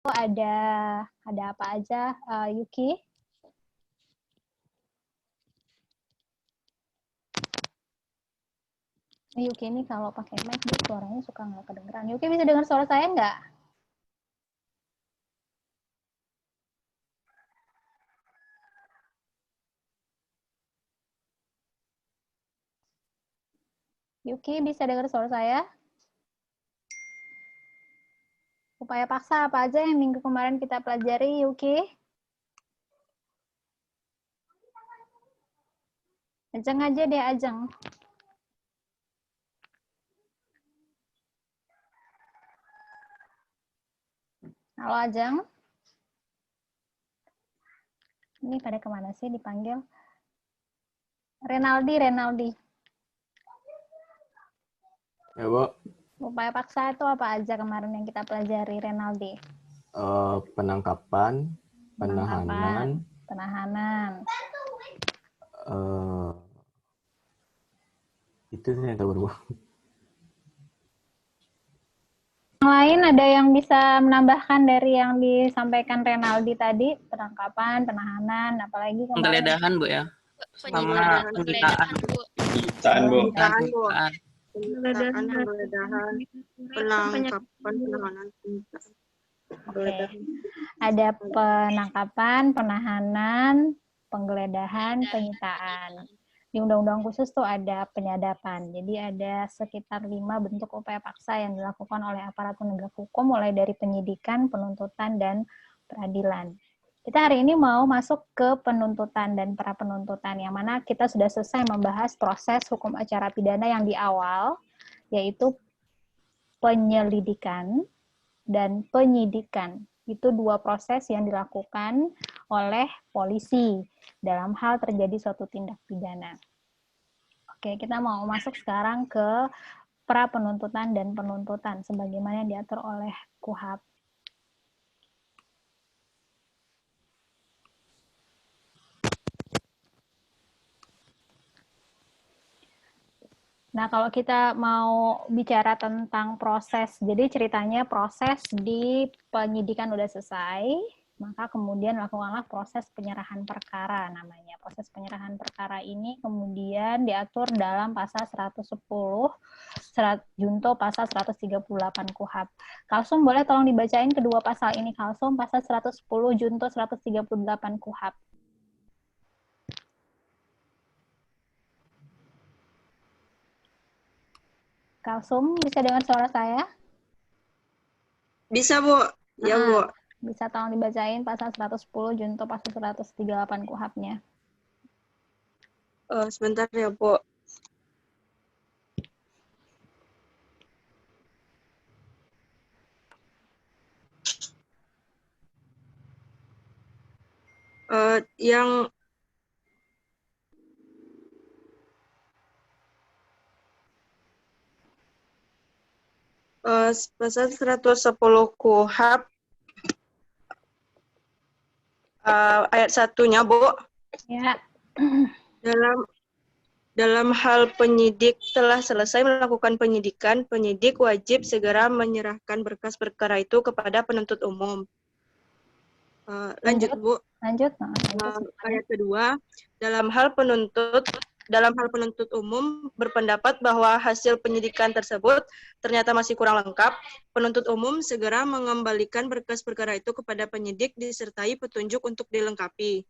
ada apa aja, Yuki? Yuki ini kalau pakai mic dia suaranya suka nggak kedengeran. Yuki bisa dengar suara saya nggak? Yuki bisa dengar suara saya? Upaya paksa apa aja yang minggu kemarin kita pelajari, Yuki? Ajeng aja deh, Ajeng. Halo, Ajeng. Ini pada kemana sih dipanggil? Renaldi. Ya, Bu. Upaya paksa itu apa aja kemarin yang kita pelajari, Renaldi? Penangkapan, Penahanan. Itu yang tahu, Bu. Yang lain ada yang bisa menambahkan dari yang disampaikan Renaldi tadi? Penangkapan, penahanan, apalagi kemarin? Penggeledahan, Bu, ya. Sama penyitaan. Penyitaan, Bu. Penggeledahan, penangkapan, penahanan, penyitaan. Oke. Ada penangkapan, penahanan, penggeledahan, penyitaan. Di Undang-Undang Khusus tuh ada penyadapan. Jadi ada sekitar 5 bentuk upaya paksa yang dilakukan oleh aparat penegak hukum, mulai dari penyidikan, penuntutan, dan peradilan. Kita hari ini mau masuk ke penuntutan dan pra penuntutan, yang mana kita sudah selesai membahas proses hukum acara pidana yang di awal, yaitu penyelidikan dan penyidikan. Itu 2 proses yang dilakukan oleh polisi dalam hal terjadi suatu tindak pidana. Oke, kita mau masuk sekarang ke pra penuntutan dan penuntutan sebagaimana yang diatur oleh KUHP. Nah, kalau kita mau bicara tentang proses, jadi ceritanya proses di penyidikan udah selesai, maka kemudian lakukanlah proses penyerahan perkara namanya. Proses penyerahan perkara ini kemudian diatur dalam pasal 110, junto pasal 138 KUHP. Kalsum boleh tolong dibacain kedua pasal ini, Kalsum pasal 110 junto 138 KUHP. Kalsum, bisa dengar suara saya? Bisa, Bu. Ya, Bu. Bisa tolong dibacain pasal 110 junto pasal 138 KUHP-nya. Sebentar ya, Bu. Yang pasal 110 KUHP ayat 1-nya, Bu. Ya. Dalam hal penyidik telah selesai melakukan penyidikan, penyidik wajib segera menyerahkan berkas perkara itu kepada penuntut umum. Lanjut, Bu. Lanjut. Ayat kedua, dalam hal penuntut umum berpendapat bahwa hasil penyidikan tersebut ternyata masih kurang lengkap, penuntut umum segera mengembalikan berkas perkara itu kepada penyidik disertai petunjuk untuk dilengkapi.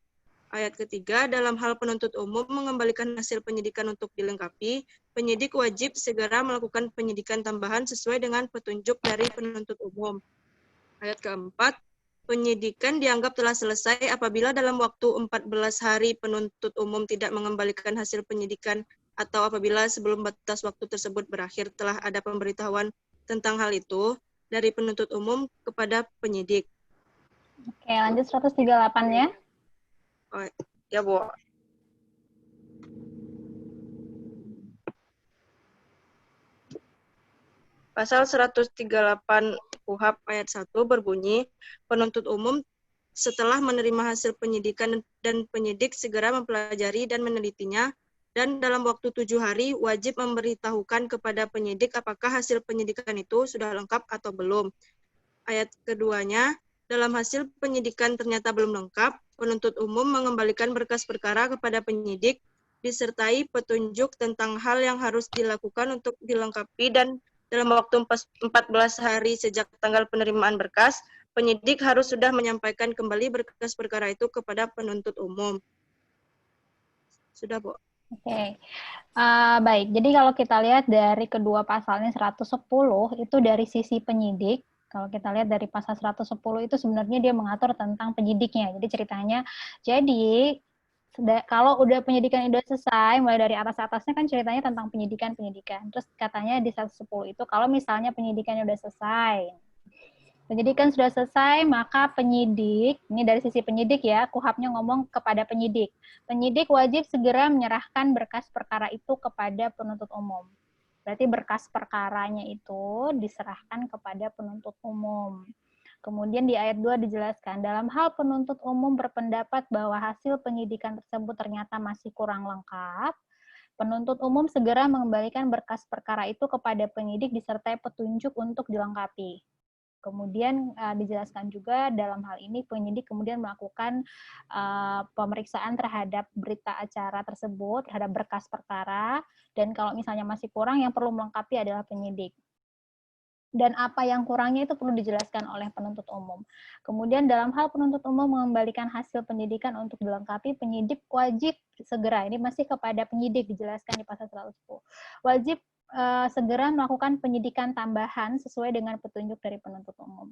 Ayat ketiga, dalam hal penuntut umum mengembalikan hasil penyidikan untuk dilengkapi, penyidik wajib segera melakukan penyidikan tambahan sesuai dengan petunjuk dari penuntut umum. Ayat keempat, penyidikan dianggap telah selesai apabila dalam waktu 14 hari penuntut umum tidak mengembalikan hasil penyidikan atau apabila sebelum batas waktu tersebut berakhir telah ada pemberitahuan tentang hal itu dari penuntut umum kepada penyidik. Oke, lanjut 138-nya. Oh, ya, Bu. Pasal 138 KUHP ayat 1 berbunyi, penuntut umum setelah menerima hasil penyidikan dan penyidik segera mempelajari dan menelitinya, dan dalam waktu 7 hari wajib memberitahukan kepada penyidik apakah hasil penyidikan itu sudah lengkap atau belum. Ayat keduanya, Dalam hasil penyidikan ternyata belum lengkap, penuntut umum mengembalikan berkas perkara kepada penyidik disertai petunjuk tentang hal yang harus dilakukan untuk dilengkapi, dan dalam waktu 14 hari sejak tanggal penerimaan berkas, penyidik harus sudah menyampaikan kembali berkas perkara itu kepada penuntut umum. Sudah, Bu. Oke. Baik, jadi kalau kita lihat dari kedua pasalnya 110 itu dari sisi penyidik. Kalau kita lihat dari pasal 110 itu sebenarnya dia mengatur tentang penyidiknya. Jadi ceritanya, jadi kalau udah penyidikan udah selesai, mulai dari atas-atasnya kan ceritanya tentang penyidikan. Terus katanya di 110 itu kalau misalnya penyidikannya udah selesai, penyidikan sudah selesai, maka penyidik, ini dari sisi penyidik ya, KUHAP-nya ngomong kepada penyidik. Penyidik wajib segera menyerahkan berkas perkara itu kepada penuntut umum. Berarti berkas perkaranya itu diserahkan kepada penuntut umum. Kemudian di ayat 2 dijelaskan, dalam hal penuntut umum berpendapat bahwa hasil penyidikan tersebut ternyata masih kurang lengkap, penuntut umum segera mengembalikan berkas perkara itu kepada penyidik disertai petunjuk untuk dilengkapi. Kemudian dijelaskan juga dalam hal ini penyidik kemudian melakukan pemeriksaan terhadap berita acara tersebut, terhadap berkas perkara, dan kalau misalnya masih kurang yang perlu melengkapi adalah penyidik. Dan apa yang kurangnya itu perlu dijelaskan oleh penuntut umum. Kemudian dalam hal penuntut umum mengembalikan hasil penyidikan untuk dilengkapi, penyidik wajib segera, ini masih kepada penyidik dijelaskan di pasal 110, wajib segera melakukan penyidikan tambahan sesuai dengan petunjuk dari penuntut umum.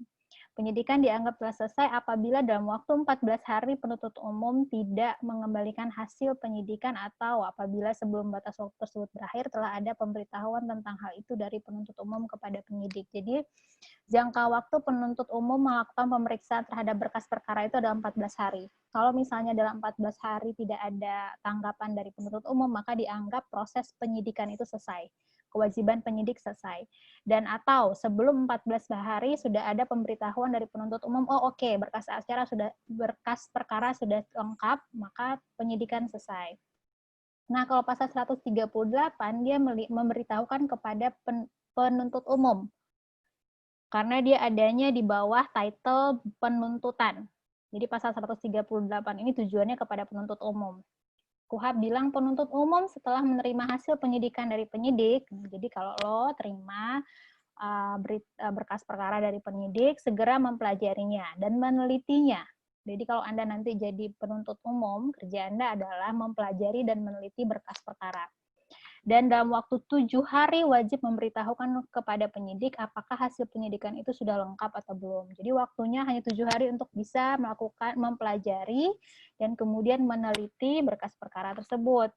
Penyidikan dianggap telah selesai apabila dalam waktu 14 hari penuntut umum tidak mengembalikan hasil penyidikan atau apabila sebelum batas waktu tersebut berakhir telah ada pemberitahuan tentang hal itu dari penuntut umum kepada penyidik. Jadi jangka waktu penuntut umum melakukan pemeriksaan terhadap berkas perkara itu adalah 14 hari. Kalau misalnya dalam 14 hari tidak ada tanggapan dari penuntut umum, maka dianggap proses penyidikan itu selesai. Kewajiban penyidik selesai. Dan atau sebelum 14 hari sudah ada pemberitahuan dari penuntut umum, oh oke, berkas perkara sudah lengkap, maka penyidikan selesai. Nah, kalau pasal 138 dia memberitahukan kepada penuntut umum. Karena dia adanya di bawah title penuntutan. Jadi pasal 138 ini tujuannya kepada penuntut umum. KUHAP bilang penuntut umum setelah menerima hasil penyidikan dari penyidik, jadi kalau lo terima berkas perkara dari penyidik, segera mempelajarinya dan menelitinya. Jadi kalau Anda nanti jadi penuntut umum, kerja Anda adalah mempelajari dan meneliti berkas perkara. Dan dalam waktu 7 hari wajib memberitahukan kepada penyidik apakah hasil penyidikan itu sudah lengkap atau belum. Jadi waktunya hanya 7 hari untuk bisa mempelajari dan kemudian meneliti berkas perkara tersebut.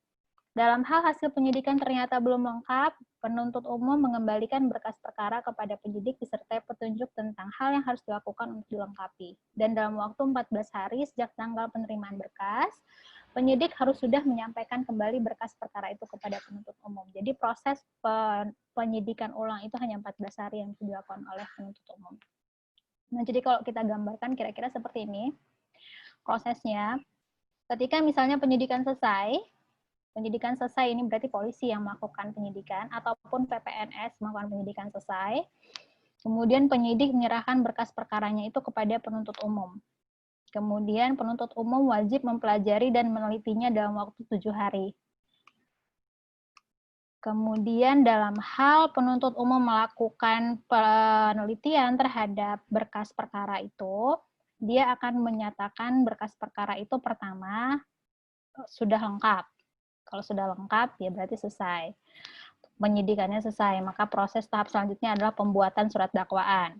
Dalam hal hasil penyidikan ternyata belum lengkap, penuntut umum mengembalikan berkas perkara kepada penyidik disertai petunjuk tentang hal yang harus dilakukan untuk dilengkapi. Dan dalam waktu 14 hari sejak tanggal penerimaan berkas, penyidik harus sudah menyampaikan kembali berkas perkara itu kepada penuntut umum. Jadi proses penyidikan ulang itu hanya 14 hari yang dilakukan oleh penuntut umum. Nah, jadi kalau kita gambarkan kira-kira seperti ini prosesnya. Ketika misalnya penyidikan selesai ini berarti polisi yang melakukan penyidikan ataupun PPNS melakukan penyidikan selesai. Kemudian penyidik menyerahkan berkas perkaranya itu kepada penuntut umum. Kemudian penuntut umum wajib mempelajari dan menelitinya dalam waktu 7 hari. Kemudian dalam hal penuntut umum melakukan penelitian terhadap berkas perkara itu, dia akan menyatakan berkas perkara itu pertama sudah lengkap. Kalau sudah lengkap, ya berarti selesai. Penyidikannya selesai, maka proses tahap selanjutnya adalah pembuatan surat dakwaan.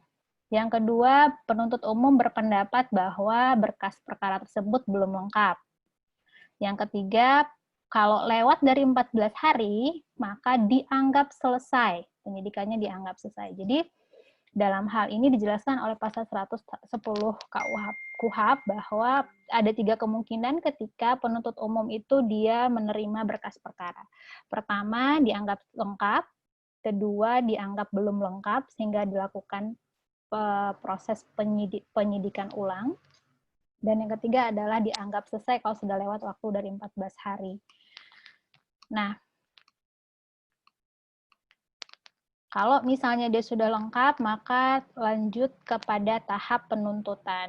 Yang kedua, penuntut umum berpendapat bahwa berkas perkara tersebut belum lengkap. Yang ketiga, kalau lewat dari 14 hari, maka dianggap selesai. Penyidikannya dianggap selesai. Jadi, dalam hal ini dijelaskan oleh pasal 110 KUHAP bahwa ada 3 kemungkinan ketika penuntut umum itu dia menerima berkas perkara. Pertama, dianggap lengkap. Kedua, dianggap belum lengkap sehingga dilakukan proses penyidikan ulang. Dan yang ketiga adalah dianggap selesai kalau sudah lewat waktu dari 14 hari. Nah, Kalau misalnya dia sudah lengkap, maka lanjut kepada tahap penuntutan.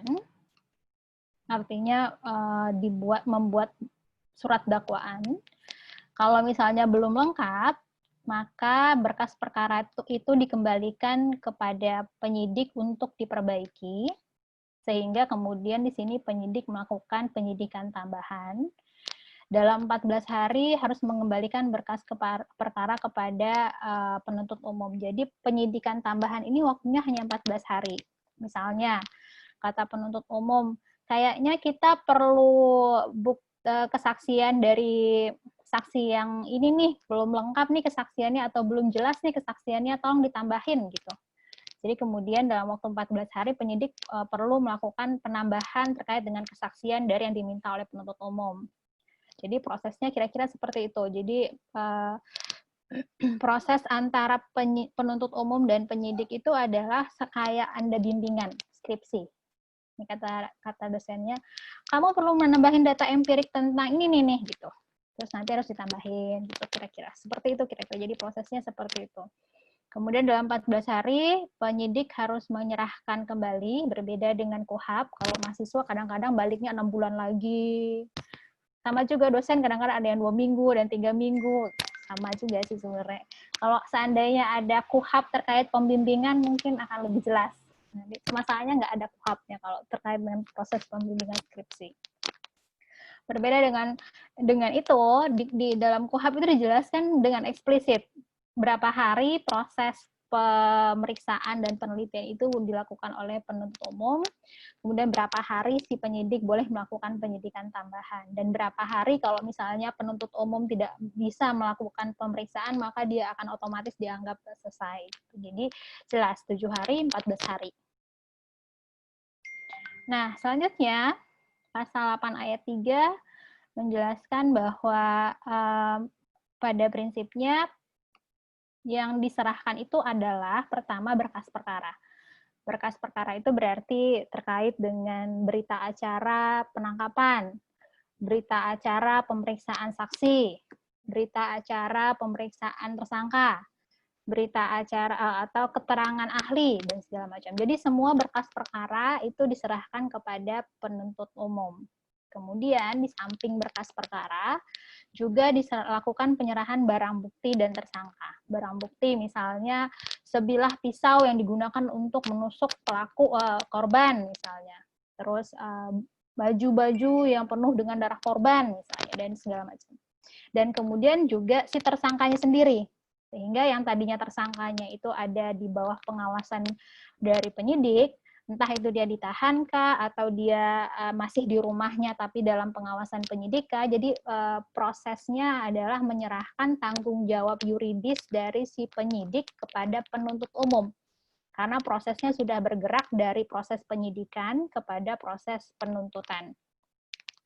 Artinya membuat surat dakwaan. Kalau misalnya belum lengkap, maka berkas perkara itu dikembalikan kepada penyidik untuk diperbaiki, sehingga kemudian di sini penyidik melakukan penyidikan tambahan. Dalam 14 hari harus mengembalikan berkas perkara kepada penuntut umum. Jadi penyidikan tambahan ini waktunya hanya 14 hari. Misalnya, kata penuntut umum, kayaknya kita perlu kesaksian dari saksi yang ini nih, belum lengkap nih kesaksiannya atau belum jelas nih kesaksiannya, tolong ditambahin gitu. Jadi kemudian dalam waktu 14 hari penyidik perlu melakukan penambahan terkait dengan kesaksian dari yang diminta oleh penuntut umum. Jadi prosesnya kira-kira seperti itu. Jadi proses antara penuntut umum dan penyidik itu adalah kayak Anda bimbingan skripsi. Ini kata dosennya, kamu perlu menambahin data empirik tentang ini nih gitu. Terus nanti harus ditambahin gitu kira-kira. Seperti itu kira-kira. Jadi prosesnya seperti itu. Kemudian dalam 14 hari, penyidik harus menyerahkan kembali, berbeda dengan KUHAP. Kalau mahasiswa kadang-kadang baliknya 6 bulan lagi. Sama juga dosen kadang-kadang ada yang 2 minggu dan 3 minggu. Sama juga sih sebenarnya. Kalau seandainya ada KUHAP terkait pembimbingan, mungkin akan lebih jelas. Nanti masalahnya nggak ada KUHAP-nya kalau terkait dengan proses pembimbingan skripsi. Berbeda dengan itu, di dalam KUHAP itu dijelaskan dengan eksplisit berapa hari proses pemeriksaan dan penelitian itu dilakukan oleh penuntut umum, kemudian berapa hari si penyidik boleh melakukan penyidikan tambahan, dan berapa hari kalau misalnya penuntut umum tidak bisa melakukan pemeriksaan, maka dia akan otomatis dianggap selesai. Jadi jelas 7 hari, 14 hari. Nah, selanjutnya pasal 8 ayat 3 menjelaskan bahwa pada prinsipnya yang diserahkan itu adalah pertama berkas perkara. Berkas perkara itu berarti terkait dengan berita acara penangkapan, berita acara pemeriksaan saksi, berita acara pemeriksaan tersangka, berita acara atau keterangan ahli, dan segala macam. Jadi semua berkas perkara itu diserahkan kepada penuntut umum. Kemudian di samping berkas perkara, juga dilakukan penyerahan barang bukti dan tersangka. Barang bukti misalnya sebilah pisau yang digunakan untuk menusuk pelaku korban misalnya. Terus baju-baju yang penuh dengan darah korban misalnya, dan segala macam. Dan kemudian juga si tersangkanya sendiri. Sehingga yang tadinya tersangkanya itu ada di bawah pengawasan dari penyidik, entah itu dia ditahan kah atau dia masih di rumahnya tapi dalam pengawasan penyidik kah. Jadi prosesnya adalah menyerahkan tanggung jawab yuridis dari si penyidik kepada penuntut umum. Karena prosesnya sudah bergerak dari proses penyidikan kepada proses penuntutan.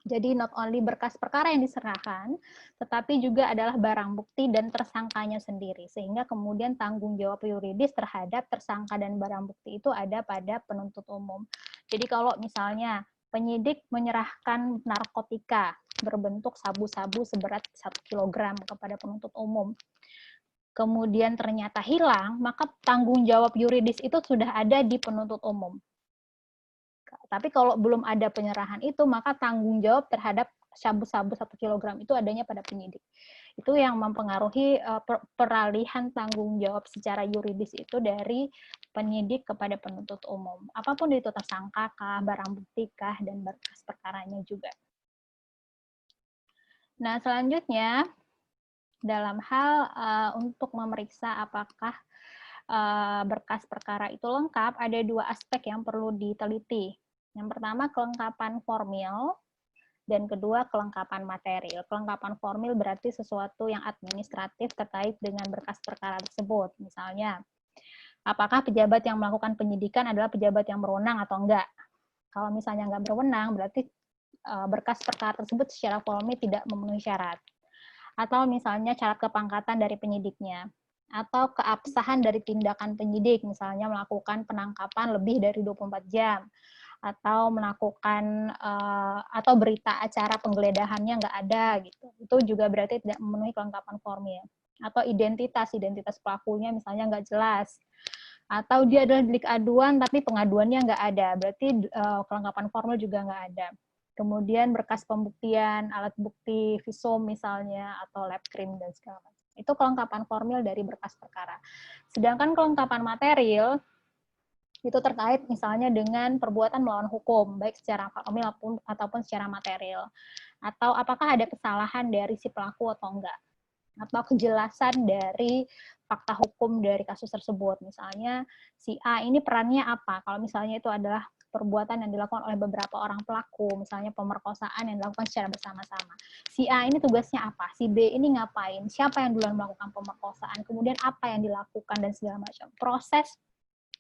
Jadi not only berkas perkara yang diserahkan, tetapi juga adalah barang bukti dan tersangkanya sendiri. Sehingga kemudian tanggung jawab yuridis terhadap tersangka dan barang bukti itu ada pada penuntut umum. Jadi kalau misalnya penyidik menyerahkan narkotika berbentuk sabu-sabu seberat 1 kg kepada penuntut umum, kemudian ternyata hilang, maka tanggung jawab yuridis itu sudah ada di penuntut umum. Tapi kalau belum ada penyerahan itu, maka tanggung jawab terhadap sabu-sabu 1 kg itu adanya pada penyidik. Itu yang mempengaruhi peralihan tanggung jawab secara yuridis itu dari penyidik kepada penuntut umum. Apapun itu, tersangka kah, barang bukti kah, dan berkas perkaranya juga. Nah, selanjutnya dalam hal untuk memeriksa apakah berkas perkara itu lengkap, ada 2 aspek yang perlu diteliti. Yang pertama, kelengkapan formil, dan kedua, kelengkapan material. Kelengkapan formil berarti sesuatu yang administratif terkait dengan berkas perkara tersebut. Misalnya, apakah pejabat yang melakukan penyidikan adalah pejabat yang berwenang atau enggak? Kalau misalnya enggak berwenang, berarti berkas perkara tersebut secara formil tidak memenuhi syarat. Atau misalnya syarat kepangkatan dari penyidiknya. Atau keabsahan dari tindakan penyidik, misalnya melakukan penangkapan lebih dari 24 jam, atau melakukan atau berita acara penggeledahannya nggak ada gitu. Itu juga berarti tidak memenuhi kelengkapan formil. Atau identitas pelakunya misalnya nggak jelas. Atau dia adalah delik aduan tapi pengaduannya nggak ada, berarti kelengkapan formal juga nggak ada. Kemudian berkas pembuktian, alat bukti visum misalnya, atau lab krim dan segala macam. Itu kelengkapan formil dari berkas perkara. Sedangkan kelengkapan material itu terkait misalnya dengan perbuatan melawan hukum, baik secara formil ataupun secara material. Atau apakah ada kesalahan dari si pelaku atau enggak. Atau kejelasan dari fakta hukum dari kasus tersebut. Misalnya, si A ini perannya apa? Kalau misalnya itu adalah perbuatan yang dilakukan oleh beberapa orang pelaku, misalnya pemerkosaan yang dilakukan secara bersama-sama. Si A ini tugasnya apa? Si B ini ngapain? Siapa yang duluan melakukan pemerkosaan? Kemudian apa yang dilakukan dan segala macam. Proses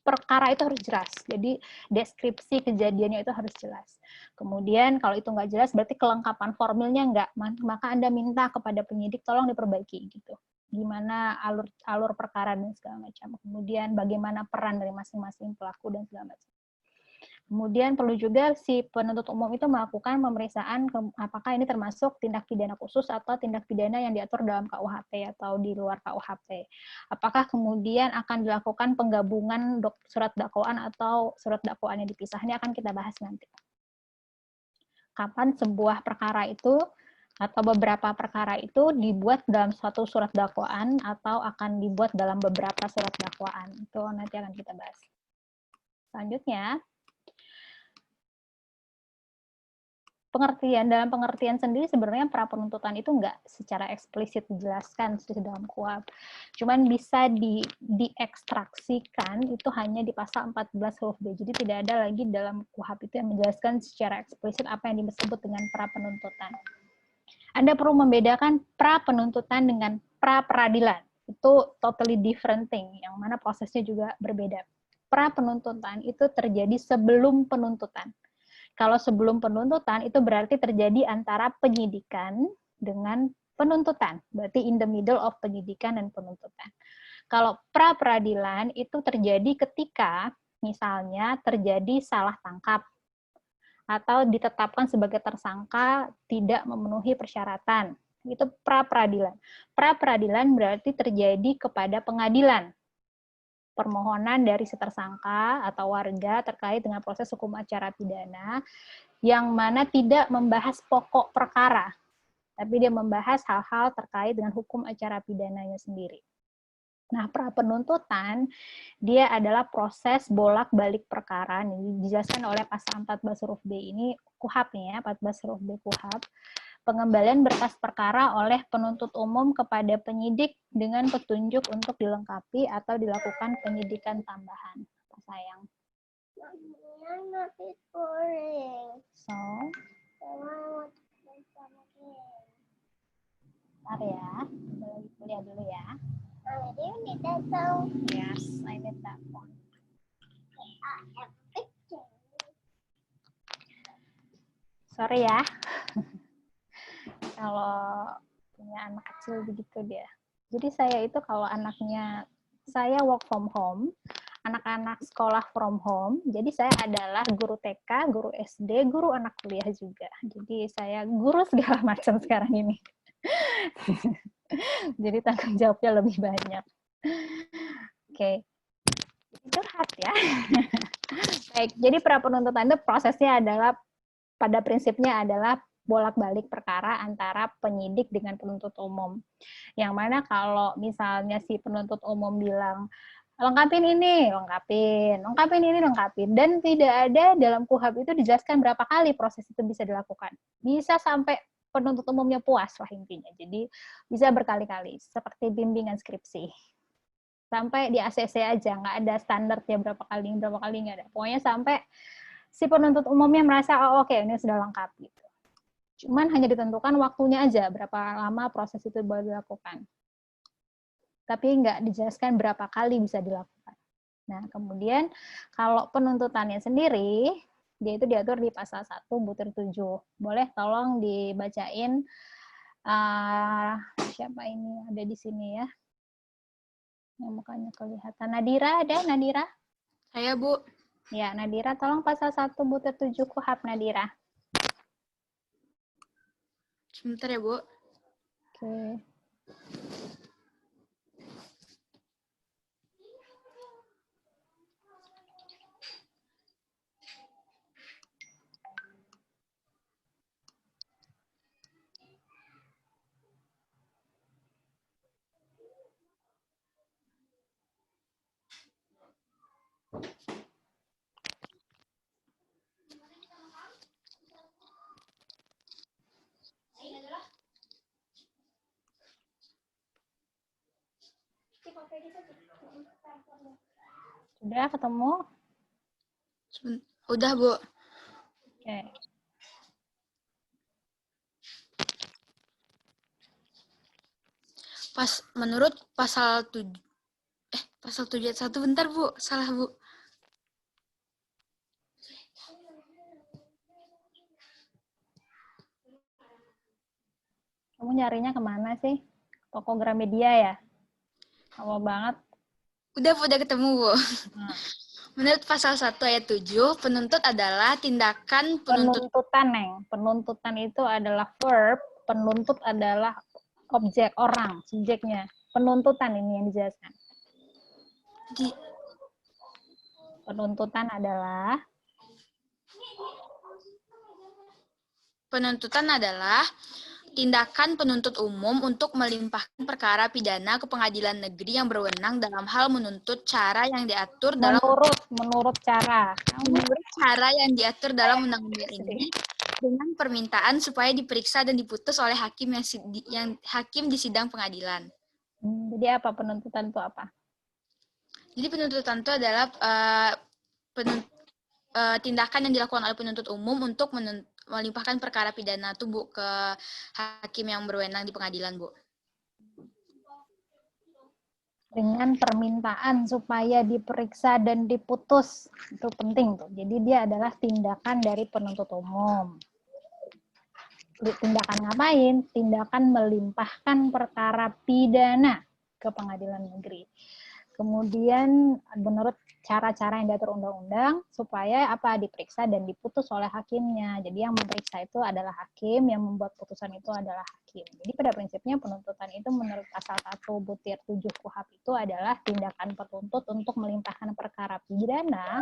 perkara itu harus jelas. Jadi deskripsi kejadiannya itu harus jelas. Kemudian kalau itu nggak jelas, berarti kelengkapan formilnya nggak, maka Anda minta kepada penyidik tolong diperbaiki gitu. Gimana alur perkara dan segala macam. Kemudian bagaimana peran dari masing-masing pelaku dan segala macam. Kemudian perlu juga si penuntut umum itu melakukan pemeriksaan apakah ini termasuk tindak pidana khusus atau tindak pidana yang diatur dalam KUHP atau di luar KUHP. Apakah kemudian akan dilakukan penggabungan surat dakwaan atau surat dakwaannya dipisah. Ini akan kita bahas nanti. Kapan sebuah perkara itu atau beberapa perkara itu dibuat dalam suatu surat dakwaan atau akan dibuat dalam beberapa surat dakwaan. Itu nanti akan kita bahas. Selanjutnya, dalam pengertian sendiri sebenarnya pra penuntutan itu nggak secara eksplisit dijelaskan di dalam KUHP. Cuman bisa diekstraksikan itu hanya di pasal 14 huruf B. Jadi tidak ada lagi dalam KUHP itu yang menjelaskan secara eksplisit apa yang disebut dengan pra penuntutan. Anda perlu membedakan pra penuntutan dengan pra peradilan. Itu totally different thing, yang mana prosesnya juga berbeda. Pra penuntutan itu terjadi sebelum penuntutan. Kalau sebelum penuntutan, itu berarti terjadi antara penyidikan dengan penuntutan. Berarti in the middle of penyidikan dan penuntutan. Kalau pra-peradilan, itu terjadi ketika, misalnya, terjadi salah tangkap, atau ditetapkan sebagai tersangka tidak memenuhi persyaratan. Itu pra-peradilan. Pra-peradilan berarti terjadi kepada pengadilan. Permohonan dari si tersangka atau warga terkait dengan proses hukum acara pidana yang mana tidak membahas pokok perkara, tapi dia membahas hal-hal terkait dengan hukum acara pidananya sendiri. Nah, pra penuntutan dia adalah proses bolak-balik perkara, ini dijelaskan oleh pasal 14 huruf B ini KUHP ya, 14 huruf B KUHP. Pengembalian berkas perkara oleh penuntut umum kepada penyidik dengan petunjuk untuk dilengkapi atau dilakukan penyidikan tambahan. Apa sayang? So, bentar ya, kita lagi kuliah dulu ya. Yes, I need that one. Sorry ya. Kalau punya anak kecil begitu dia. Jadi saya itu kalau anaknya saya work from home, anak-anak sekolah from home, jadi saya adalah guru TK, guru SD, guru anak kuliah juga. Jadi saya guru segala macam sekarang ini. Jadi tanggung jawabnya lebih banyak. Oke. Curhat ya. Baik, jadi pra penuntutan itu prosesnya adalah pada prinsipnya adalah bolak-balik perkara antara penyidik dengan penuntut umum. Yang mana kalau misalnya si penuntut umum bilang, lengkapin ini, lengkapin ini, lengkapin. Dan tidak ada dalam KUHP itu dijelaskan berapa kali proses itu bisa dilakukan. Bisa sampai penuntut umumnya puas lah intinya. Jadi bisa berkali-kali, seperti bimbingan skripsi. Sampai di ACC aja, nggak ada standarnya berapa kali nggak ada. Pokoknya sampai si penuntut umumnya merasa, oh oke, ini sudah lengkap gitu. Cuman hanya ditentukan waktunya aja, berapa lama proses itu boleh dilakukan. Tapi nggak dijelaskan berapa kali bisa dilakukan. Nah, kemudian kalau penuntutannya sendiri, dia itu diatur di pasal 1 butir 7. Boleh tolong dibacain, siapa ini ada di sini ya? Yang mukanya kelihatan. Nadira ada? Nadira? Saya, Bu. Ya, Nadira, tolong pasal 1 butir 7 KUHP Nadira. Sebentar ya, Bu. Oke. Sudah ketemu? Udah, Bu. Oke. Menurut pasal 7 ayat 1, bentar, Bu. Salah, Bu. Kamu nyarinya kemana sih? Toko Gramedia ya? Lama banget. Udah, Bu, udah ketemu, Bu. Nah, Menurut pasal 1 ayat 7, penuntut adalah tindakan penuntutan, Neng. Penuntutan itu adalah verb, penuntut adalah objek, orang, subjeknya. Penuntutan ini yang dijelaskan. Penuntutan adalah tindakan penuntut umum untuk melimpahkan perkara pidana ke pengadilan negeri yang berwenang dalam hal menuntut cara yang diatur dalam menurut cara. yang diatur dalam undang-undang ini dengan permintaan supaya diperiksa dan diputus oleh hakim yang hakim di sidang pengadilan. Jadi apa penuntutan itu apa? Jadi penuntutan itu adalah tindakan yang dilakukan oleh penuntut umum untuk melimpahkan perkara pidana itu, Bu, ke hakim yang berwenang di pengadilan, Bu. Dengan permintaan supaya diperiksa dan diputus. Itu penting tuh. Jadi dia adalah tindakan dari penuntut umum. Tindakan ngapain? Tindakan melimpahkan perkara pidana ke pengadilan negeri. Kemudian menurut cara-cara yang diatur undang-undang supaya apa diperiksa dan diputus oleh hakimnya. Jadi yang memeriksa itu adalah hakim, yang membuat putusan itu adalah hakim. Jadi pada prinsipnya penuntutan itu menurut pasal 1 butir 7 KUHP itu adalah tindakan penuntut untuk melimpahkan perkara pidana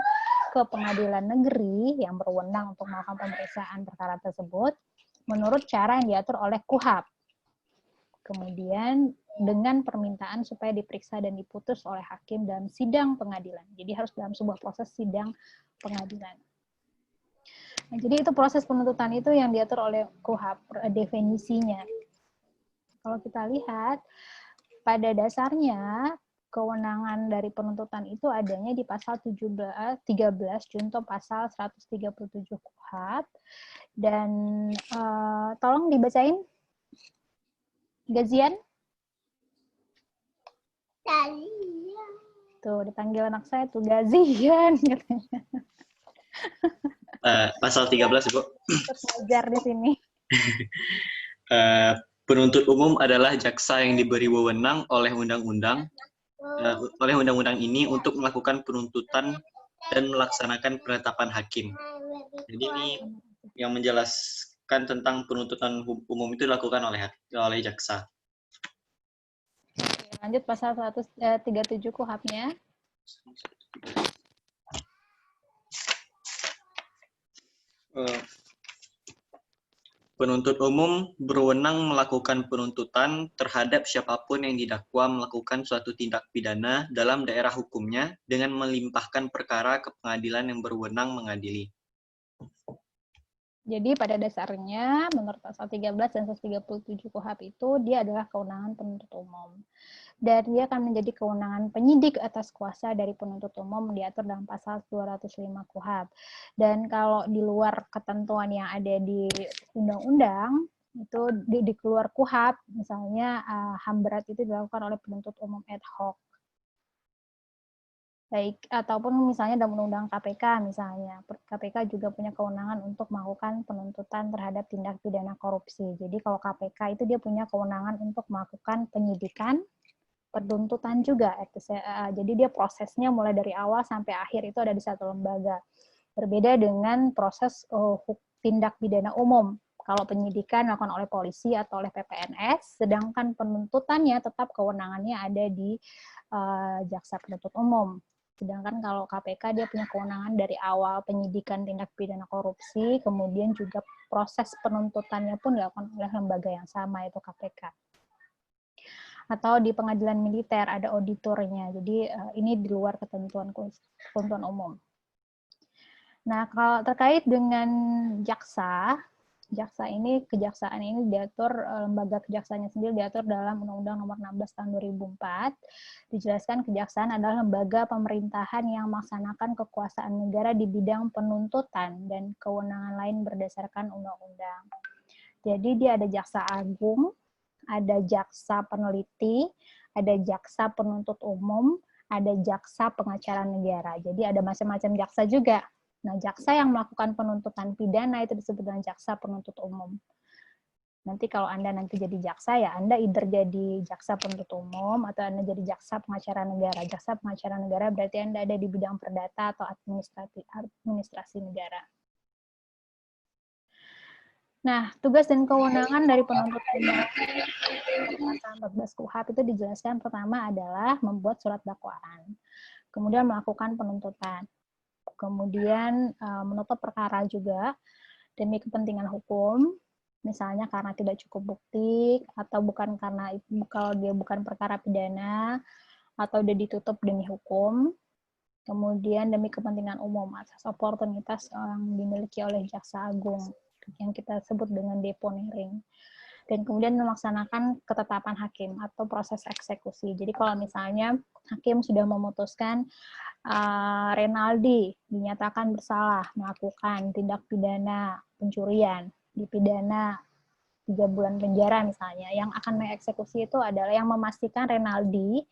ke pengadilan negeri yang berwenang untuk melakukan pemeriksaan perkara tersebut menurut cara yang diatur oleh KUHP. Kemudian dengan permintaan supaya diperiksa dan diputus oleh hakim dalam sidang pengadilan. Jadi harus dalam sebuah proses sidang pengadilan. Nah, jadi itu proses penuntutan itu yang diatur oleh KUHP, definisinya. Kalau kita lihat, pada dasarnya kewenangan dari penuntutan itu adanya di pasal 13 junto pasal 137 KUHP. Dan tolong dibacain. Gazian? Tuh, dipanggil anak saya tuh Gazian. Pasal 13, Bu. Terus ngajar di sini. Penuntut umum adalah jaksa yang diberi wewenang oleh undang-undang ini untuk melakukan penuntutan dan melaksanakan penetapan hakim. Jadi ini yang menjelaskan tentang penuntutan umum itu dilakukan oleh jaksa. Oke, lanjut pasal 137 KUHP-nya. Penuntut umum berwenang melakukan penuntutan terhadap siapapun yang didakwa melakukan suatu tindak pidana dalam daerah hukumnya dengan melimpahkan perkara ke pengadilan yang berwenang mengadili. Jadi pada dasarnya menurut pasal 13 dan 137 KUHP itu dia adalah kewenangan penuntut umum. Dan dia akan menjadi kewenangan penyidik atas kuasa dari penuntut umum diatur dalam pasal 205 KUHP. Dan kalau di luar ketentuan yang ada di undang-undang, itu di keluar KUHP, misalnya HAM berat itu dilakukan oleh penuntut umum ad hoc. Baik, ataupun misalnya dalam undang-undang KPK misalnya, KPK juga punya kewenangan untuk melakukan penuntutan terhadap tindak pidana korupsi. Jadi kalau KPK itu dia punya kewenangan untuk melakukan penyidikan, penuntutan juga. Jadi dia prosesnya mulai dari awal sampai akhir itu ada di satu lembaga. Berbeda dengan proses tindak pidana umum. Kalau penyidikan dilakukan oleh polisi atau oleh PPNS, sedangkan penuntutannya tetap kewenangannya ada di jaksa penuntut umum. Sedangkan kalau KPK dia punya kewenangan dari awal penyidikan tindak pidana korupsi, kemudian juga proses penuntutannya pun dilakukan oleh lembaga yang sama, yaitu KPK. Atau di pengadilan militer ada auditornya, jadi ini di luar ketentuan umum. Nah, kalau terkait dengan jaksa, Jaksa ini, kejaksaan ini diatur, lembaga kejaksaannya sendiri diatur dalam Undang-Undang Nomor 16 Tahun 2004. Dijelaskan kejaksaan adalah lembaga pemerintahan yang melaksanakan kekuasaan negara di bidang penuntutan dan kewenangan lain berdasarkan undang-undang. Jadi dia ada jaksa agung, ada jaksa peneliti, ada jaksa penuntut umum, ada jaksa pengacara negara. Jadi ada macam-macam jaksa juga. Nah, jaksa yang melakukan penuntutan pidana itu disebut dengan jaksa penuntut umum. Nanti kalau Anda nanti jadi jaksa, ya Anda either jadi jaksa penuntut umum atau Anda jadi jaksa pengacara negara. Jaksa pengacara negara berarti Anda ada di bidang perdata atau administrasi negara. Nah, tugas dan kewenangan dari penuntut umum pasal 14 KUHP itu dijelaskan pertama adalah membuat surat dakwaan, kemudian melakukan penuntutan, kemudian menutup perkara juga demi kepentingan hukum, misalnya karena tidak cukup bukti, atau bukan karena kalau dia bukan perkara pidana, atau udah ditutup demi hukum, kemudian demi kepentingan umum, asas oportunitas yang dimiliki oleh jaksa agung, yang kita sebut dengan deponering. Dan kemudian melaksanakan ketetapan hakim atau proses eksekusi. Jadi kalau misalnya hakim sudah memutuskan Renaldi dinyatakan bersalah melakukan tindak pidana pencurian, dipidana 3 bulan penjara misalnya, yang akan mengeksekusi itu adalah yang memastikan Renaldi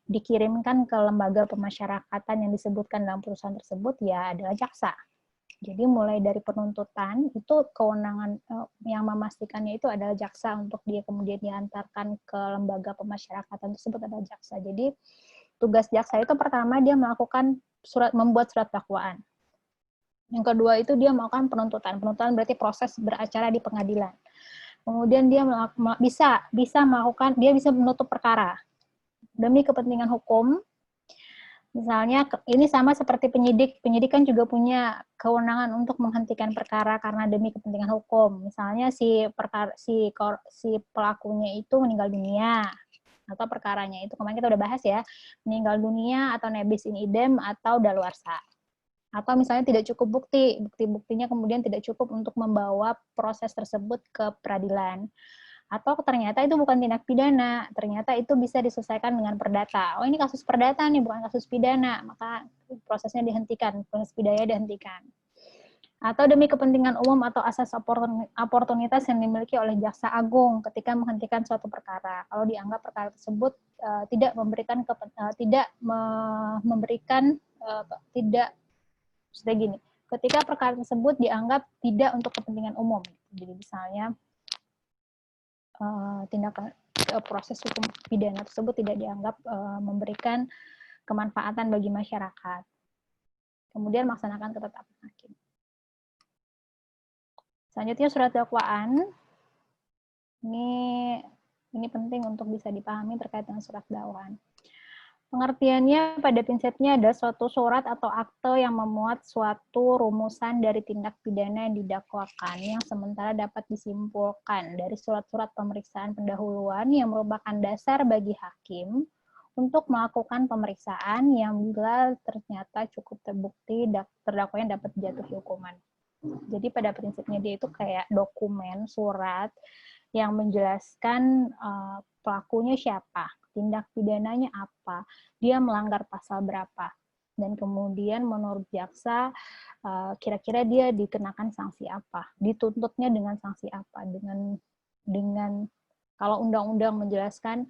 dikirimkan ke lembaga pemasyarakatan yang disebutkan dalam putusan tersebut, ya adalah jaksa. Jadi mulai dari penuntutan, itu kewenangan yang memastikannya itu adalah jaksa untuk dia kemudian diantarkan ke lembaga pemasyarakatan tersebut adalah jaksa. Jadi tugas jaksa itu pertama dia melakukan membuat surat dakwaan. Yang kedua itu dia melakukan penuntutan. Penuntutan berarti proses beracara di pengadilan. Kemudian dia bisa menutup perkara demi kepentingan hukum. Misalnya ini sama seperti penyidik. Penyidik kan juga punya kewenangan untuk menghentikan perkara karena demi kepentingan hukum. Misalnya si pelakunya itu meninggal dunia, atau perkaranya itu kemarin kita udah bahas ya, meninggal dunia atau nebis in idem atau daluarsa. Atau misalnya tidak cukup buktinya kemudian tidak cukup untuk membawa proses tersebut ke peradilan. Atau ternyata itu bukan tindak pidana, ternyata itu bisa diselesaikan dengan perdata. Oh, ini kasus perdata nih, bukan kasus pidana, maka prosesnya dihentikan, proses pidana dihentikan. Atau demi kepentingan umum atau asas oportunitas yang dimiliki oleh jaksa agung ketika menghentikan suatu perkara. Kalau dianggap perkara tersebut ketika perkara tersebut dianggap tidak untuk kepentingan umum. Jadi misalnya tindakan proses hukum pidana tersebut tidak dianggap memberikan kemanfaatan bagi masyarakat. Kemudian melaksanakan ketetapan hakim. Selanjutnya surat dakwaan. Ini penting untuk bisa dipahami terkait dengan surat dakwaan. Pengertiannya pada prinsipnya ada suatu surat atau akte yang memuat suatu rumusan dari tindak pidana yang didakwakan yang sementara dapat disimpulkan dari surat-surat pemeriksaan pendahuluan yang merupakan dasar bagi hakim untuk melakukan pemeriksaan yang bila ternyata cukup terbukti terdakwanya dapat dijatuhi hukuman. Jadi pada prinsipnya dia itu kayak dokumen, surat yang menjelaskan pelakunya siapa, tindak pidananya apa, dia melanggar pasal berapa, dan kemudian menurut jaksa kira-kira dia dikenakan sanksi apa, dituntutnya dengan sanksi apa, dengan kalau undang-undang menjelaskan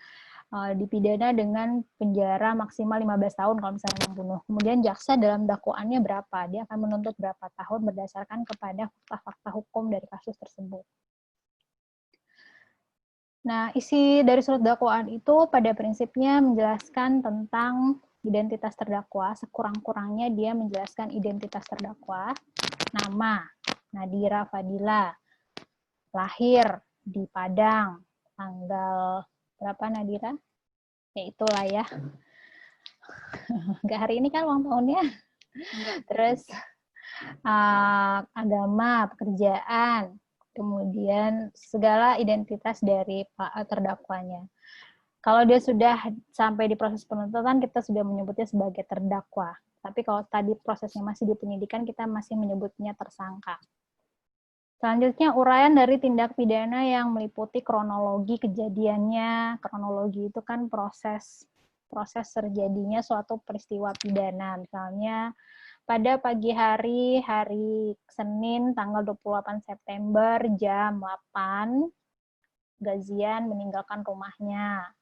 dipidana dengan penjara maksimal 15 tahun kalau misalnya membunuh. Kemudian jaksa dalam dakwaannya berapa, dia akan menuntut berapa tahun berdasarkan kepada fakta-fakta hukum dari kasus tersebut. Nah, isi dari surat dakwaan itu pada prinsipnya menjelaskan tentang identitas terdakwa, sekurang-kurangnya dia menjelaskan identitas terdakwa, nama, Nadira Fadila, lahir di Padang, tanggal berapa Nadira? Ya itulah ya. Enggak hari ini kan ulang tahunnya. Terus agama, pekerjaan, kemudian segala identitas dari terdakwanya. Kalau dia sudah sampai di proses penuntutan, kita sudah menyebutnya sebagai terdakwa. Tapi kalau tadi prosesnya masih di penyidikan, kita masih menyebutnya tersangka. Selanjutnya, uraian dari tindak pidana yang meliputi kronologi kejadiannya. Kronologi itu kan proses terjadinya suatu peristiwa pidana. Misalnya, pada pagi hari Senin, tanggal 28 September, jam 8, Gazian meninggalkan rumahnya.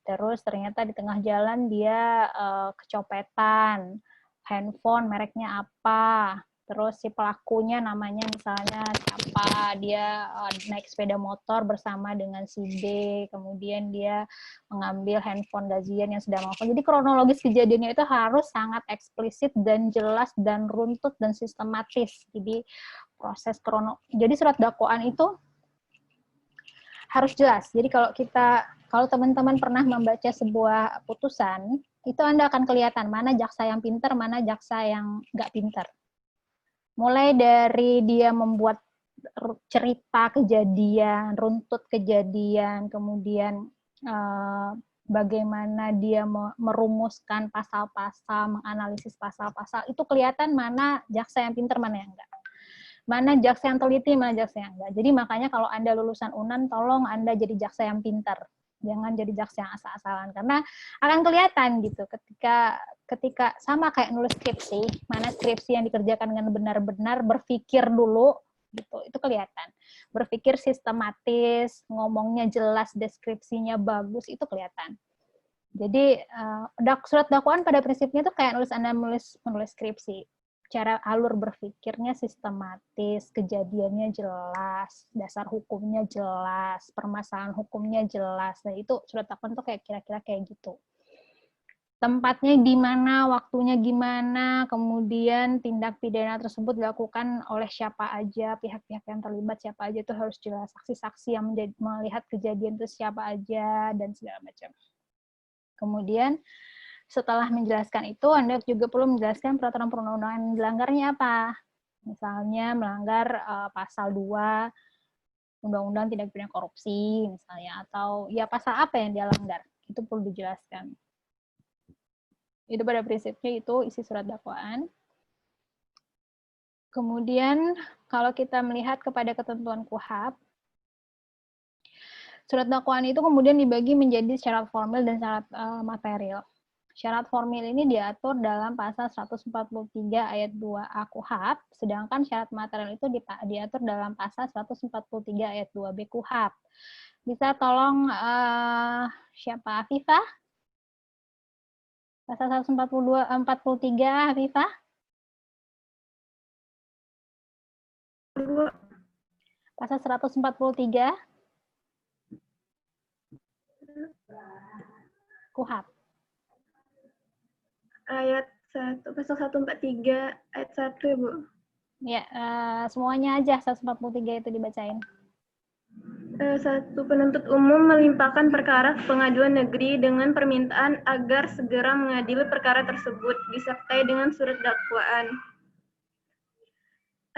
Terus ternyata di tengah jalan dia kecopetan, handphone mereknya apa, terus si pelakunya namanya misalnya siapa, dia naik sepeda motor bersama dengan si B, kemudian dia mengambil handphone Gazian yang sudah mau. Jadi kronologis kejadiannya itu harus sangat eksplisit dan jelas dan runtut dan sistematis. Jadi jadi surat dakwaan itu harus jelas. Jadi kalau teman-teman pernah membaca sebuah putusan, itu Anda akan kelihatan mana jaksa yang pintar, mana jaksa yang nggak pintar. Mulai dari dia membuat cerita kejadian, runtut kejadian, kemudian bagaimana dia merumuskan pasal-pasal, menganalisis pasal-pasal, itu kelihatan mana jaksa yang pintar, mana yang enggak. Mana jaksa yang teliti, mana jaksa yang enggak. Jadi makanya kalau Anda lulusan UNAN, tolong Anda jadi jaksa yang pintar. Jangan jadi jaksa yang asal-asalan. Karena akan kelihatan gitu ketika sama kayak nulis skripsi, mana skripsi yang dikerjakan dengan benar-benar berpikir dulu, gitu, itu kelihatan. Berpikir sistematis, ngomongnya jelas, deskripsinya bagus, itu kelihatan. Jadi surat dakwaan pada prinsipnya itu kayak Anda menulis skripsi. Cara alur berpikirnya sistematis, kejadiannya jelas, dasar hukumnya jelas, permasalahan hukumnya jelas. Nah, itu surat dakwaan tuh kayak kira-kira kayak gitu. Tempatnya di mana, waktunya gimana, kemudian tindak pidana tersebut dilakukan oleh siapa aja, pihak-pihak yang terlibat siapa aja, itu harus jelas. Saksi-saksi yang melihat kejadian itu siapa aja, dan segala macam. Kemudian setelah menjelaskan itu, Anda juga perlu menjelaskan peraturan perundang-undangan yang dilanggarnya apa. Misalnya melanggar pasal 2 Undang-Undang Tindak Pidana Korupsi, misalnya, atau ya pasal apa yang dia langgar. Itu perlu dijelaskan. Itu pada prinsipnya itu isi surat dakwaan. Kemudian kalau kita melihat kepada ketentuan KUHP, surat dakwaan itu kemudian dibagi menjadi syarat formil dan syarat material. Syarat formil ini diatur dalam pasal 143 ayat 2A KUHP, sedangkan syarat material itu diatur dalam pasal 143 ayat 2B KUHP. Bisa tolong siapa? Afifah? Pasal 143 Afifah? Pasal 143 KUHP. Ayat 1, pasal 143 ayat 1 ya, Bu? Ya, semuanya aja 143 itu dibacain. 1. Penuntut umum melimpahkan perkara ke pengadilan negeri dengan permintaan agar segera mengadili perkara tersebut disertai dengan surat dakwaan.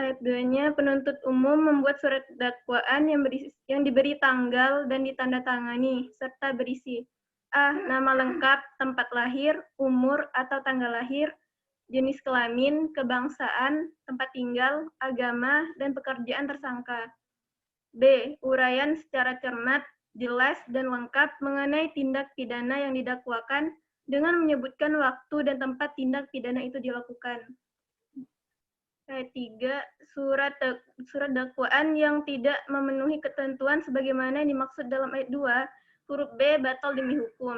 Ayat 2-nya, penuntut umum membuat surat dakwaan yang diberi tanggal dan ditandatangani, serta berisi A. Nama lengkap, tempat lahir, umur atau tanggal lahir, jenis kelamin, kebangsaan, tempat tinggal, agama, dan pekerjaan tersangka. B. Uraian secara cermat, jelas, dan lengkap mengenai tindak pidana yang didakwakan dengan menyebutkan waktu dan tempat tindak pidana itu dilakukan. Ayat 3. Surat dakwaan yang tidak memenuhi ketentuan sebagaimana yang dimaksud dalam ayat 2, huruf B batal demi hukum.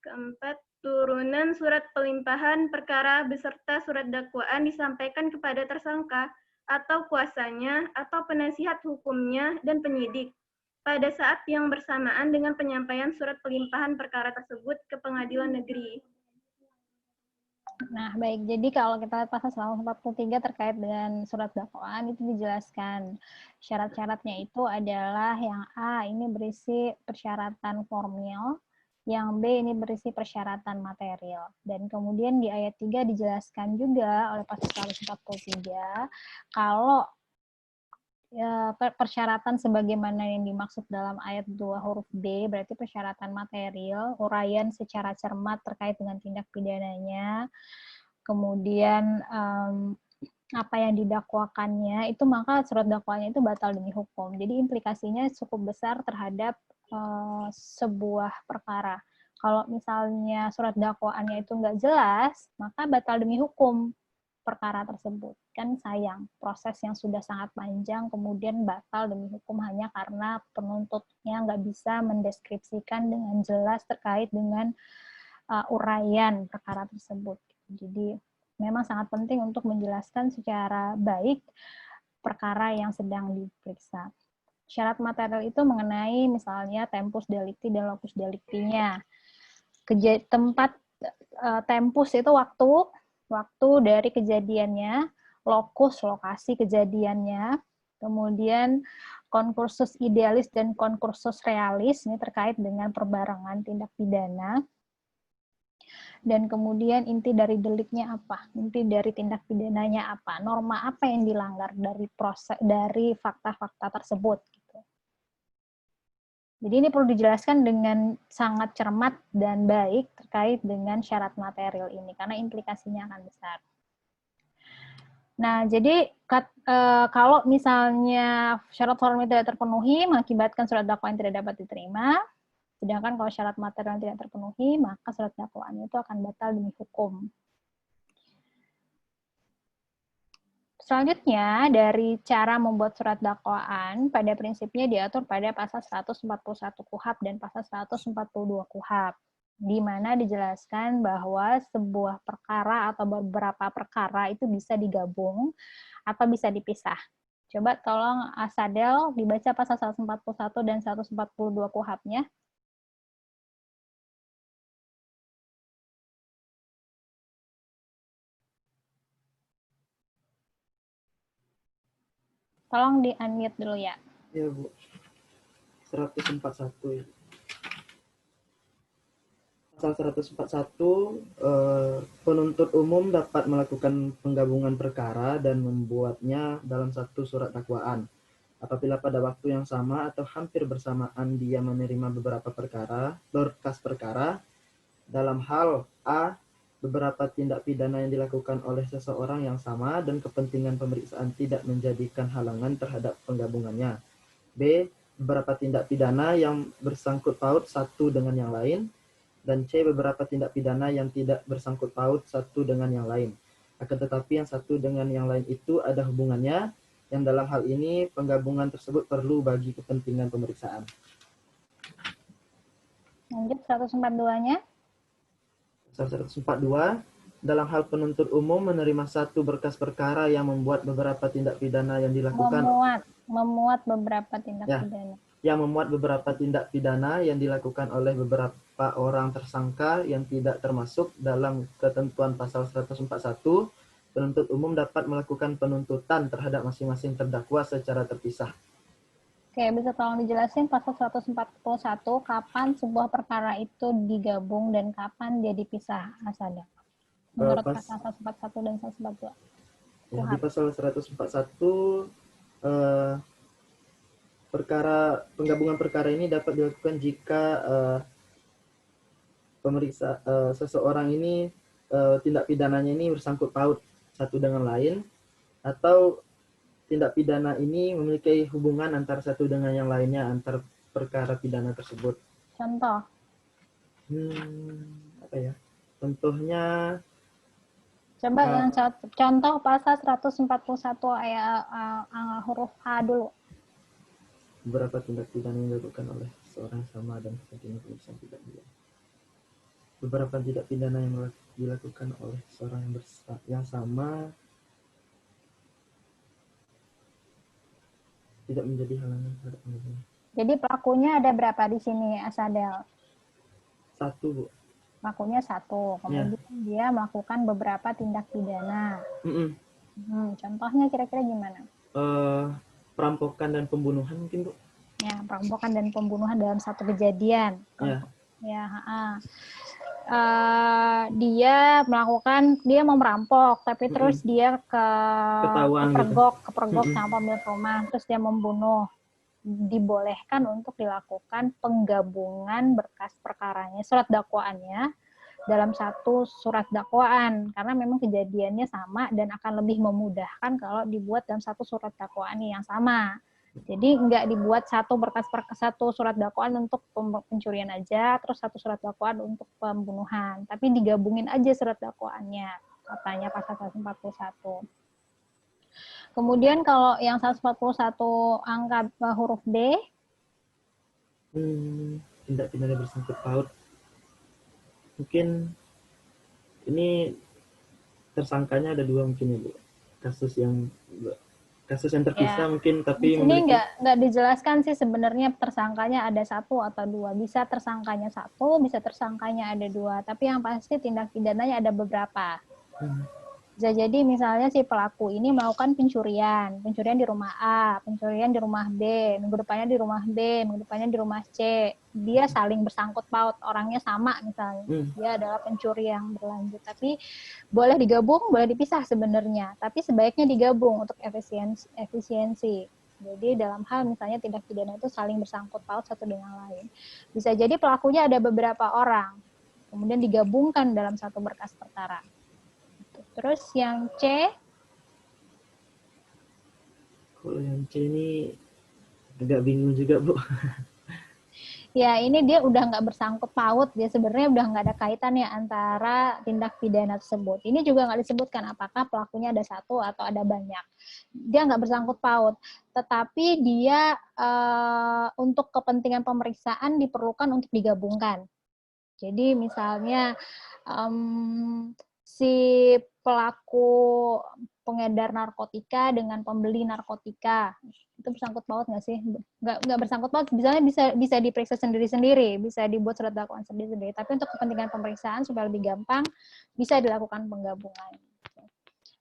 Keempat, turunan surat pelimpahan perkara beserta surat dakwaan disampaikan kepada tersangka atau kuasanya atau penasihat hukumnya dan penyidik pada saat yang bersamaan dengan penyampaian surat pelimpahan perkara tersebut ke pengadilan negeri. Nah, baik. Jadi kalau kita lihat pasal 143 terkait dengan surat dakwaan itu dijelaskan syarat-syaratnya itu adalah yang A ini berisi persyaratan formil, yang B ini berisi persyaratan material. Dan kemudian di ayat 3 dijelaskan juga oleh pasal 143 kalau persyaratan sebagaimana yang dimaksud dalam ayat 2 huruf B, berarti persyaratan material, uraian secara cermat terkait dengan tindak pidananya, kemudian apa yang didakwakannya itu, maka surat dakwaannya itu batal demi hukum. Jadi implikasinya cukup besar terhadap sebuah perkara. Kalau misalnya surat dakwaannya itu nggak jelas, maka batal demi hukum perkara tersebut. Kan sayang, proses yang sudah sangat panjang kemudian batal demi hukum hanya karena penuntutnya nggak bisa mendeskripsikan dengan jelas terkait dengan uraian perkara tersebut. Jadi memang sangat penting untuk menjelaskan secara baik perkara yang sedang diperiksa. Syarat material itu mengenai misalnya tempus delicti dan locus delicti-nya. Tempat tempus itu waktu dari kejadiannya, locus lokasi kejadiannya, kemudian konkursus idealis dan konkursus realis, ini terkait dengan perbarengan tindak pidana. Dan kemudian inti dari deliknya apa, inti dari tindak pidananya apa, norma apa yang dilanggar dari fakta-fakta tersebut. Gitu. Jadi ini perlu dijelaskan dengan sangat cermat dan baik terkait dengan syarat material ini, karena implikasinya akan besar. Nah, jadi kalau misalnya syarat formil tidak terpenuhi, mengakibatkan surat dakwaan tidak dapat diterima. Sedangkan kalau syarat material tidak terpenuhi, maka surat dakwaan itu akan batal demi hukum. Selanjutnya, dari cara membuat surat dakwaan, pada prinsipnya diatur pada pasal 141 KUHP dan pasal 142 KUHP, di mana dijelaskan bahwa sebuah perkara atau beberapa perkara itu bisa digabung atau bisa dipisah. Coba tolong Asadel dibaca pasal 141 dan 142 KUHP-nya. Tolong di-unmute dulu ya. Ya, Bu. 141 ya. Pasal 141, penuntut umum dapat melakukan penggabungan perkara dan membuatnya dalam satu surat dakwaan. Apabila pada waktu yang sama atau hampir bersamaan dia menerima beberapa berkas perkara, dalam hal A, beberapa tindak pidana yang dilakukan oleh seseorang yang sama dan kepentingan pemeriksaan tidak menjadikan halangan terhadap penggabungannya. B, beberapa tindak pidana yang bersangkut paut satu dengan yang lain. Dan C, beberapa tindak pidana yang tidak bersangkut paut satu dengan yang lain. Akan tetapi yang satu dengan yang lain itu ada hubungannya, yang dalam hal ini penggabungan tersebut perlu bagi kepentingan pemeriksaan. Lanjut 142-nya. Pasal 142, dalam hal penuntut umum menerima satu berkas perkara yang membuat beberapa tindak pidana yang dilakukan Memuat beberapa tindak pidana. Yang memuat beberapa tindak pidana yang dilakukan oleh beberapa orang tersangka yang tidak termasuk dalam ketentuan pasal 141, penuntut umum dapat melakukan penuntutan terhadap masing-masing terdakwa secara terpisah. Oke, bisa tolong dijelasin pasal 141, kapan sebuah perkara itu digabung dan kapan dia dipisah, Asada? Menurut pasal 141 dan 142. Ya, di pasal 141, penggabungan perkara ini dapat dilakukan jika seseorang ini tindak pidananya ini bersangkut paut satu dengan lain, atau tindak pidana ini memiliki hubungan antara satu dengan yang lainnya antar perkara pidana tersebut. Contoh? Apa ya? Contohnya? Coba yang contoh pasal 141 ayat huruf H dulu. Beberapa tindak pidana yang dilakukan oleh seorang sama dan kepentingan pemeriksaan tidak dia. Beberapa tindak pidana yang dilakukan oleh seorang yang sama tidak menjadi halangan terhadap penggabungan. Jadi pelakunya ada berapa di sini, Asadel? Satu, Bu. Pelakunya satu, kemudian dia melakukan beberapa tindak pidana. Contohnya kira-kira gimana? Perampokan dan pembunuhan mungkin, Bu. Ya, perampokan dan pembunuhan dalam satu kejadian. Dia mau merampok, tapi terus dia kepergok sama pemilik rumah, terus dia membunuh. Dibolehkan untuk dilakukan penggabungan berkas perkaranya, surat dakwaannya dalam satu surat dakwaan karena memang kejadiannya sama dan akan lebih memudahkan kalau dibuat dalam satu surat dakwaan yang sama. Jadi nggak dibuat satu satu surat dakwaan untuk pencurian aja, terus satu surat dakwaan untuk pembunuhan, tapi digabungin aja surat dakwaannya, katanya pasal 141. Kemudian kalau yang 141 angka huruf D, tindak pidana bersangkut paut. Mungkin ini tersangkanya ada 2 mungkin ya Bu. Kasus yang terpisah ya, mungkin, tapi ini nggak dijelaskan sih sebenarnya tersangkanya ada 1 atau 2. Bisa tersangkanya 1, bisa tersangkanya ada 2. Tapi yang pasti tindak pidananya ada beberapa. Bisa jadi misalnya si pelaku ini melakukan pencurian di rumah A, pencurian di rumah B, minggu depannya di rumah B, minggu depannya di rumah C. Dia saling bersangkut paut, orangnya sama misalnya. Dia adalah pencuri yang berlanjut. Tapi boleh digabung, boleh dipisah sebenarnya. Tapi sebaiknya digabung untuk efisiensi. Jadi dalam hal misalnya tindak pidana itu saling bersangkut paut satu dengan lain. Bisa jadi pelakunya ada beberapa orang, kemudian digabungkan dalam satu berkas perkara. Terus yang C? Kalau yang C ini agak bingung juga, Bu. Ya, ini dia udah nggak bersangkut paut. Dia sebenarnya udah nggak ada kaitannya antara tindak pidana tersebut. Ini juga nggak disebutkan apakah pelakunya ada 1 atau ada banyak. Dia nggak bersangkut paut. Tetapi dia untuk kepentingan pemeriksaan diperlukan untuk digabungkan. Jadi misalnya si pelaku pengedar narkotika dengan pembeli narkotika itu bersangkut paut nggak sih? Nggak bersangkut paut, bisa diperiksa sendiri-sendiri, bisa dibuat surat dakwaan sendiri-sendiri. Tapi untuk kepentingan pemeriksaan supaya lebih gampang bisa dilakukan penggabungan.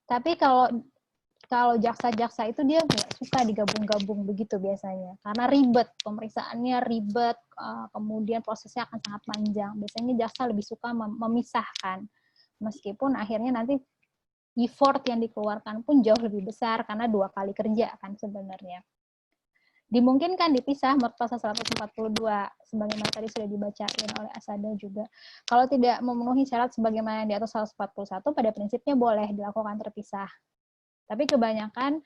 Tapi kalau jaksa-jaksa itu dia nggak suka digabung-gabung begitu biasanya, karena ribet, pemeriksaannya ribet, kemudian prosesnya akan sangat panjang. Biasanya jaksa lebih suka memisahkan, meskipun akhirnya nanti effort yang dikeluarkan pun jauh lebih besar karena 2 kali kerja kan sebenarnya. Dimungkinkan dipisah menurut pasal 142 sebagaimana tadi sudah dibacain oleh Asada juga. Kalau tidak memenuhi syarat sebagaimana di atas 141 pada prinsipnya boleh dilakukan terpisah. Tapi kebanyakan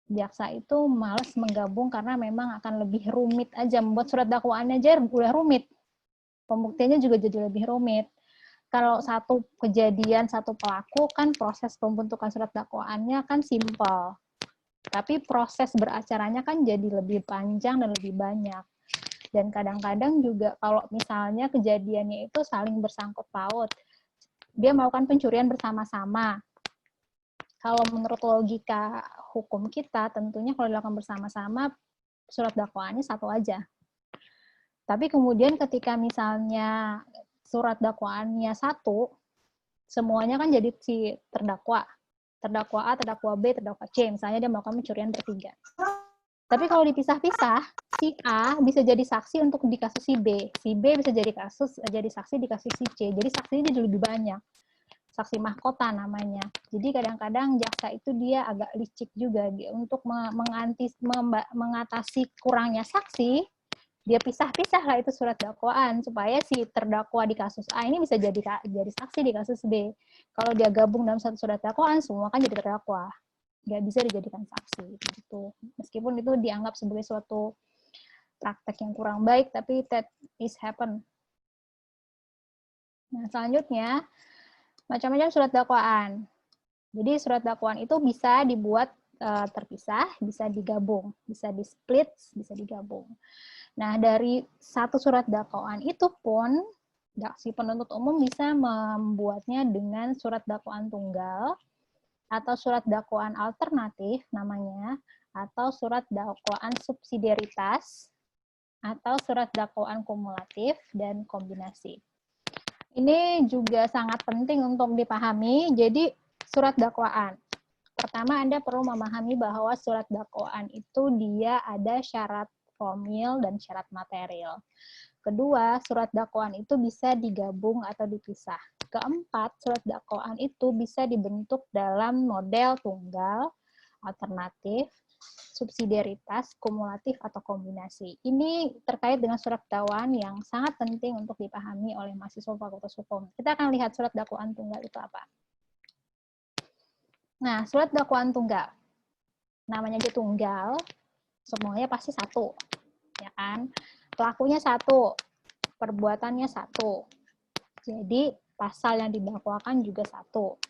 jaksa itu malas menggabung karena memang akan lebih rumit aja. Membuat surat dakwaannya aja udah rumit. Pembuktiannya juga jadi lebih rumit. Kalau satu kejadian, satu pelaku, kan proses pembentukan surat dakwaannya kan simpel. Tapi proses beracaranya kan jadi lebih panjang dan lebih banyak. Dan kadang-kadang juga kalau misalnya kejadiannya itu saling bersangkut paut. Dia melakukan pencurian bersama-sama. Kalau menurut logika hukum kita, tentunya kalau dilakukan bersama-sama, surat dakwaannya 1 aja. Tapi kemudian ketika misalnya surat dakwaannya 1, semuanya kan jadi si terdakwa. Terdakwa A, terdakwa B, terdakwa C. Misalnya dia melakukan pencurian bertiga. Tapi kalau dipisah-pisah, si A bisa jadi saksi untuk di kasus si B. Si B bisa jadi saksi di kasus si C. Jadi saksinya jadi lebih banyak. Saksi mahkota namanya. Jadi kadang-kadang jaksa itu dia agak licik juga untuk mengatasi kurangnya saksi. Dia pisah-pisah lah itu surat dakwaan supaya si terdakwa di kasus A ini bisa jadi saksi di kasus B. Kalau dia gabung dalam satu surat dakwaan, semua kan jadi terdakwa. Nggak bisa dijadikan saksi. Gitu. Meskipun itu dianggap sebagai suatu praktek yang kurang baik, tapi that is happen. Nah, selanjutnya, macam-macam surat dakwaan. Jadi surat dakwaan itu bisa dibuat terpisah, bisa digabung, bisa di-split, bisa digabung. Nah, dari satu surat dakwaan itu pun si penuntut umum bisa membuatnya dengan surat dakwaan tunggal atau surat dakwaan alternatif namanya, atau surat dakwaan subsidiaritas atau surat dakwaan kumulatif dan kombinasi. Ini juga sangat penting untuk dipahami. Jadi surat dakwaan. Pertama, Anda perlu memahami bahwa surat dakwaan itu dia ada syarat formil dan syarat material. Kedua, surat dakwaan itu bisa digabung atau dipisah. Keempat, surat dakwaan itu bisa dibentuk dalam model tunggal, alternatif, subsidiaritas, kumulatif, atau kombinasi. Ini terkait dengan surat dakwaan yang sangat penting untuk dipahami oleh mahasiswa Fakultas Hukum. Kita akan lihat surat dakwaan tunggal itu apa. Nah, surat dakwaan tunggal. Namanya aja tunggal, semuanya pasti satu. Ya kan? Pelakunya satu, perbuatannya satu. Jadi, pasal yang didakwakan juga satu.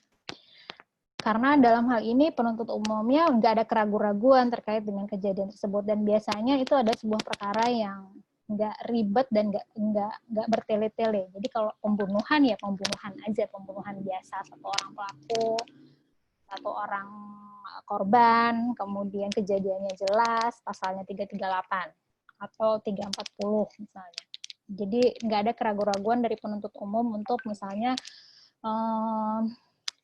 Karena dalam hal ini penuntut umumnya nggak ada keraguan-raguan terkait dengan kejadian tersebut, dan biasanya itu ada sebuah perkara yang nggak ribet dan nggak bertele-tele. Jadi kalau pembunuhan ya pembunuhan aja, pembunuhan biasa, satu orang pelaku, satu orang korban, kemudian kejadiannya jelas, pasalnya 338 atau 340 misalnya. Jadi nggak ada keraguan-raguan dari penuntut umum untuk misalnya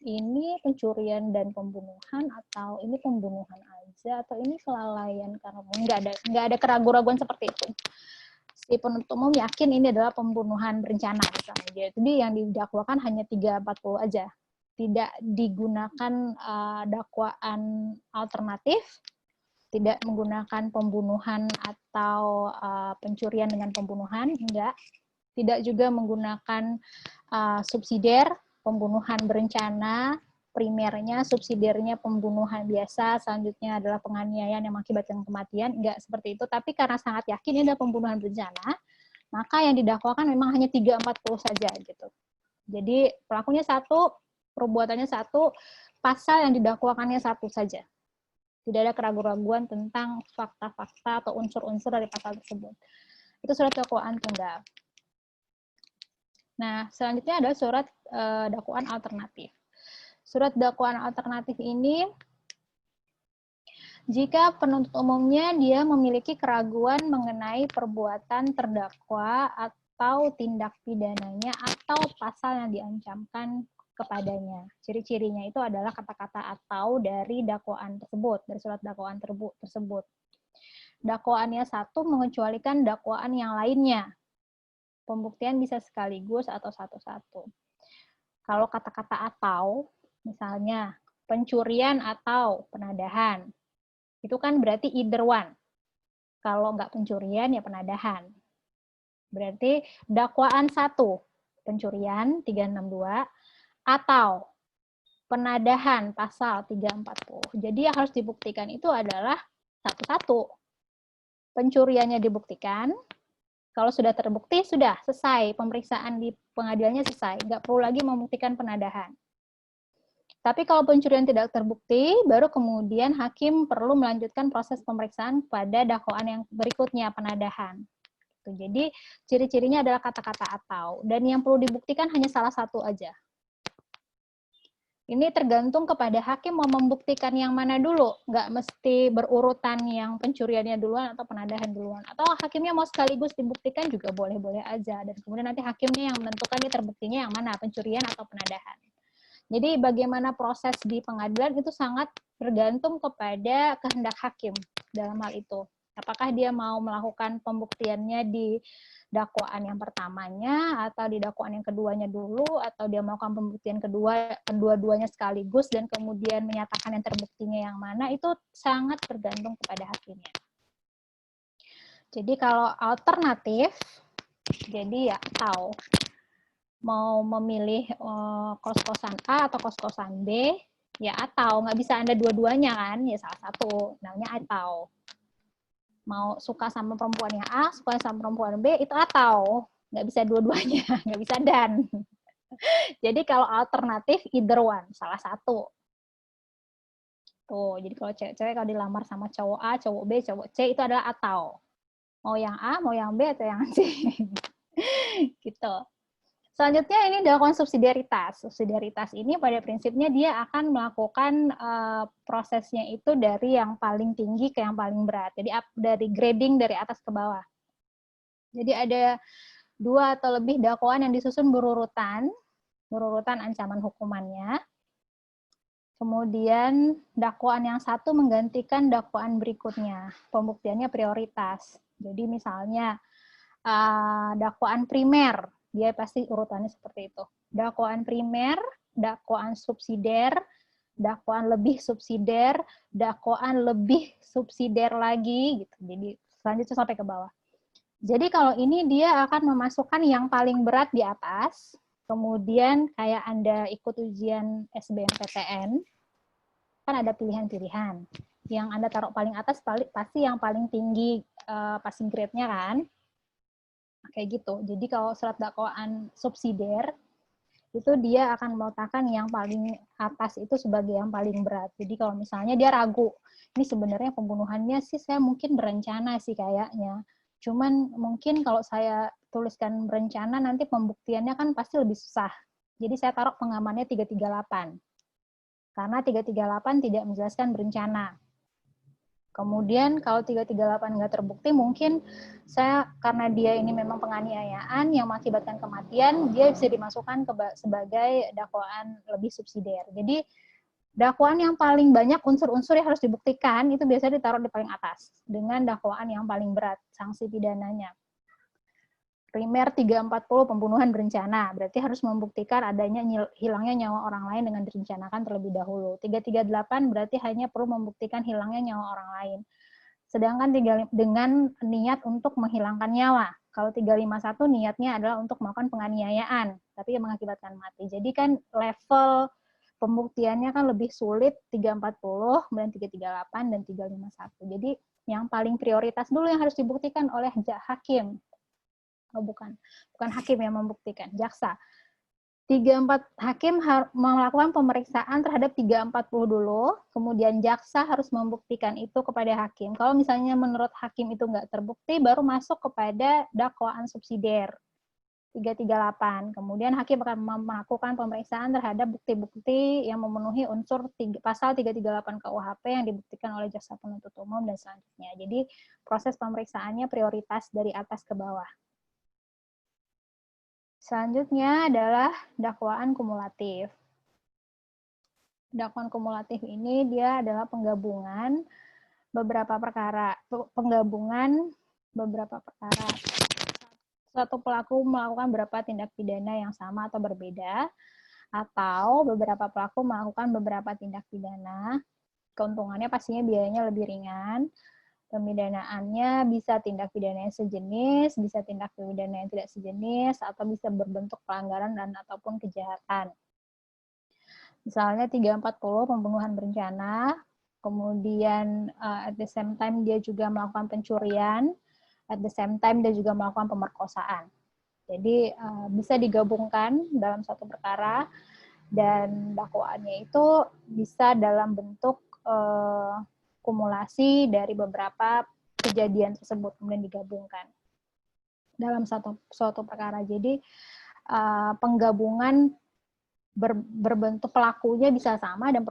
ini pencurian dan pembunuhan, atau ini pembunuhan aja, atau ini kelalaian karena nggak ada keraguan-raguan seperti itu. Si penuntut umum yakin ini adalah pembunuhan berencana misalnya. Jadi yang didakwakan hanya 340 aja. Tidak digunakan dakwaan alternatif, tidak menggunakan pembunuhan atau pencurian dengan pembunuhan, enggak. Tidak juga menggunakan subsidiar, pembunuhan berencana, primernya, subsidiarnya pembunuhan biasa, selanjutnya adalah penganiayaan yang mengakibatkan kematian, enggak seperti itu. Tapi karena sangat yakin ini adalah pembunuhan berencana, maka yang didakwakan memang hanya 340 saja gitu. Jadi pelakunya satu, perbuatannya satu, pasal yang didakwakannya satu saja. Tidak ada keraguan-raguan tentang fakta-fakta atau unsur-unsur dari pasal tersebut. Itu surat dakwaan tunggal. Nah, selanjutnya ada surat dakwaan alternatif. Surat dakwaan alternatif ini, jika penuntut umumnya dia memiliki keraguan mengenai perbuatan terdakwa atau tindak pidananya atau pasal yang diancamkan kepadanya. Ciri-cirinya itu adalah kata-kata atau dari dakwaan tersebut, dari surat dakwaan tersebut. Dakwaannya satu mengecualikan dakwaan yang lainnya. Pembuktian bisa sekaligus atau satu-satu. Kalau kata-kata atau, misalnya pencurian atau penadahan, itu kan berarti either one. Kalau nggak pencurian, ya penadahan. Berarti dakwaan satu, pencurian 362, atau penadahan pasal 340. Jadi yang harus dibuktikan itu adalah satu-satu. Pencuriannya dibuktikan, kalau sudah terbukti, sudah selesai. Pemeriksaan di pengadilannya selesai. Nggak perlu lagi membuktikan penadahan. Tapi kalau pencurian tidak terbukti, baru kemudian hakim perlu melanjutkan proses pemeriksaan pada dakwaan yang berikutnya, penadahan. Jadi, ciri-cirinya adalah kata-kata atau. Dan yang perlu dibuktikan hanya salah satu aja. Ini tergantung kepada hakim mau membuktikan yang mana dulu. Nggak mesti berurutan yang pencuriannya duluan atau penadahan duluan. Atau hakimnya mau sekaligus dibuktikan juga boleh-boleh aja. Dan kemudian nanti hakimnya yang menentukan ini terbuktinya yang mana, pencurian atau penadahan. Jadi bagaimana proses di pengadilan itu sangat bergantung kepada kehendak hakim dalam hal itu. Apakah dia mau melakukan pembuktiannya di dakwaan yang pertamanya, atau di dakwaan yang keduanya dulu, atau dia melakukan pembuktian kedua-duanya sekaligus, dan kemudian menyatakan yang terbuktinya yang mana, itu sangat tergantung kepada hakimnya. Jadi kalau alternatif, jadi ya atau mau memilih kos-kosan A atau kos-kosan B, ya atau, nggak bisa Anda dua-duanya kan, ya salah satu, namanya atau. Mau suka sama perempuan yang A, suka sama perempuan B, itu atau. Nggak bisa dua-duanya, nggak bisa dan. Jadi kalau alternatif, either one, salah satu. Tuh, jadi kalau cewek-cewek kalau dilamar sama cowok A, cowok B, cowok C, itu adalah atau. Mau yang A, mau yang B, atau yang C. Gitu. Selanjutnya ini dakwaan subsidiaritas. Subsidiaritas ini pada prinsipnya dia akan melakukan prosesnya itu dari yang paling tinggi ke yang paling berat. Jadi dari grading dari atas ke bawah. Jadi ada 2 atau lebih dakwaan yang disusun berurutan ancaman hukumannya. Kemudian dakwaan yang satu menggantikan dakwaan berikutnya. Pembuktiannya prioritas. Jadi misalnya dakwaan primer, dia pasti urutannya seperti itu. Dakwaan primer, dakwaan subsidiar, dakwaan lebih subsidiar, dakwaan lebih subsidiar lagi gitu. Jadi selanjutnya sampai ke bawah. Jadi kalau ini dia akan memasukkan yang paling berat di atas, kemudian kayak Anda ikut ujian SBMPTN, kan ada pilihan-pilihan. Yang Anda taruh paling atas pasti yang paling tinggi passing grade-nya kan. Kayak gitu. Jadi kalau surat dakwaan subsidiar, itu dia akan meletakkan yang paling atas itu sebagai yang paling berat. Jadi kalau misalnya dia ragu, ini sebenarnya pembunuhannya sih saya mungkin berencana sih kayaknya. Cuman mungkin kalau saya tuliskan berencana, nanti pembuktiannya kan pasti lebih susah. Jadi saya taruh pengamannya 338. Karena 338 tidak menjelaskan berencana. Kemudian kalau 338 nggak terbukti, mungkin saya karena dia ini memang penganiayaan yang mengakibatkan kematian, dia bisa dimasukkan sebagai dakwaan lebih subsidiar. Jadi dakwaan yang paling banyak unsur-unsur yang harus dibuktikan itu biasanya ditaruh di paling atas dengan dakwaan yang paling berat sanksi pidananya. Primer 340 pembunuhan berencana, berarti harus membuktikan adanya hilangnya nyawa orang lain dengan direncanakan terlebih dahulu. 338 berarti hanya perlu membuktikan hilangnya nyawa orang lain. Sedangkan dengan niat untuk menghilangkan nyawa. Kalau 351 niatnya adalah untuk melakukan penganiayaan, tapi yang mengakibatkan mati. Jadi kan level pembuktiannya kan lebih sulit 340, kemudian 338, dan 351. Jadi yang paling prioritas dulu yang harus dibuktikan oleh hakim. Oh, bukan hakim yang membuktikan, jaksa. 34 hakim melakukan pemeriksaan terhadap 340 dulu, kemudian jaksa harus membuktikan itu kepada hakim. Kalau misalnya menurut hakim itu nggak terbukti, baru masuk kepada dakwaan subsidiar 338. Kemudian hakim akan melakukan pemeriksaan terhadap bukti-bukti yang memenuhi unsur pasal 338 KUHP yang dibuktikan oleh jaksa penuntut umum dan selanjutnya. Jadi proses pemeriksaannya prioritas dari atas ke bawah. Selanjutnya adalah dakwaan kumulatif. Dakwaan kumulatif ini dia adalah penggabungan beberapa perkara. Suatu pelaku melakukan beberapa tindak pidana yang sama atau berbeda, atau beberapa pelaku melakukan beberapa tindak pidana. Keuntungannya pastinya biayanya lebih ringan. Pemidanaannya bisa tindak pidana yang sejenis, bisa tindak pidana yang tidak sejenis, atau bisa berbentuk pelanggaran dan ataupun kejahatan. Misalnya 340 pembunuhan berencana, kemudian at the same time dia juga melakukan pencurian, at the same time dia juga melakukan pemerkosaan. Jadi bisa digabungkan dalam satu perkara, dan dakwaannya itu bisa dalam bentuk kumulasi dari beberapa kejadian tersebut kemudian digabungkan dalam suatu perkara. Jadi penggabungan berbentuk pelakunya bisa sama dan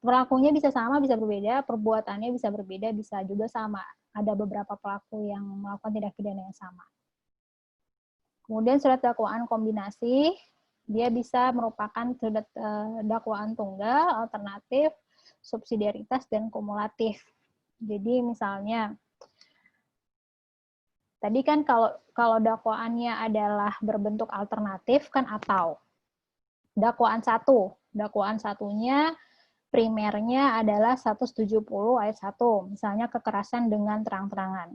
pelakunya bisa sama bisa berbeda, perbuatannya bisa berbeda bisa juga sama. Ada beberapa pelaku yang melakukan tindak pidana yang sama. Kemudian surat dakwaan kombinasi, dia bisa merupakan surat dakwaan tunggal, alternatif, subsidiaritas, dan kumulatif. Jadi misalnya, tadi kan kalau dakwaannya adalah berbentuk alternatif kan atau. Dakwaan satunya primernya adalah 170 ayat 1, misalnya kekerasan dengan terang-terangan.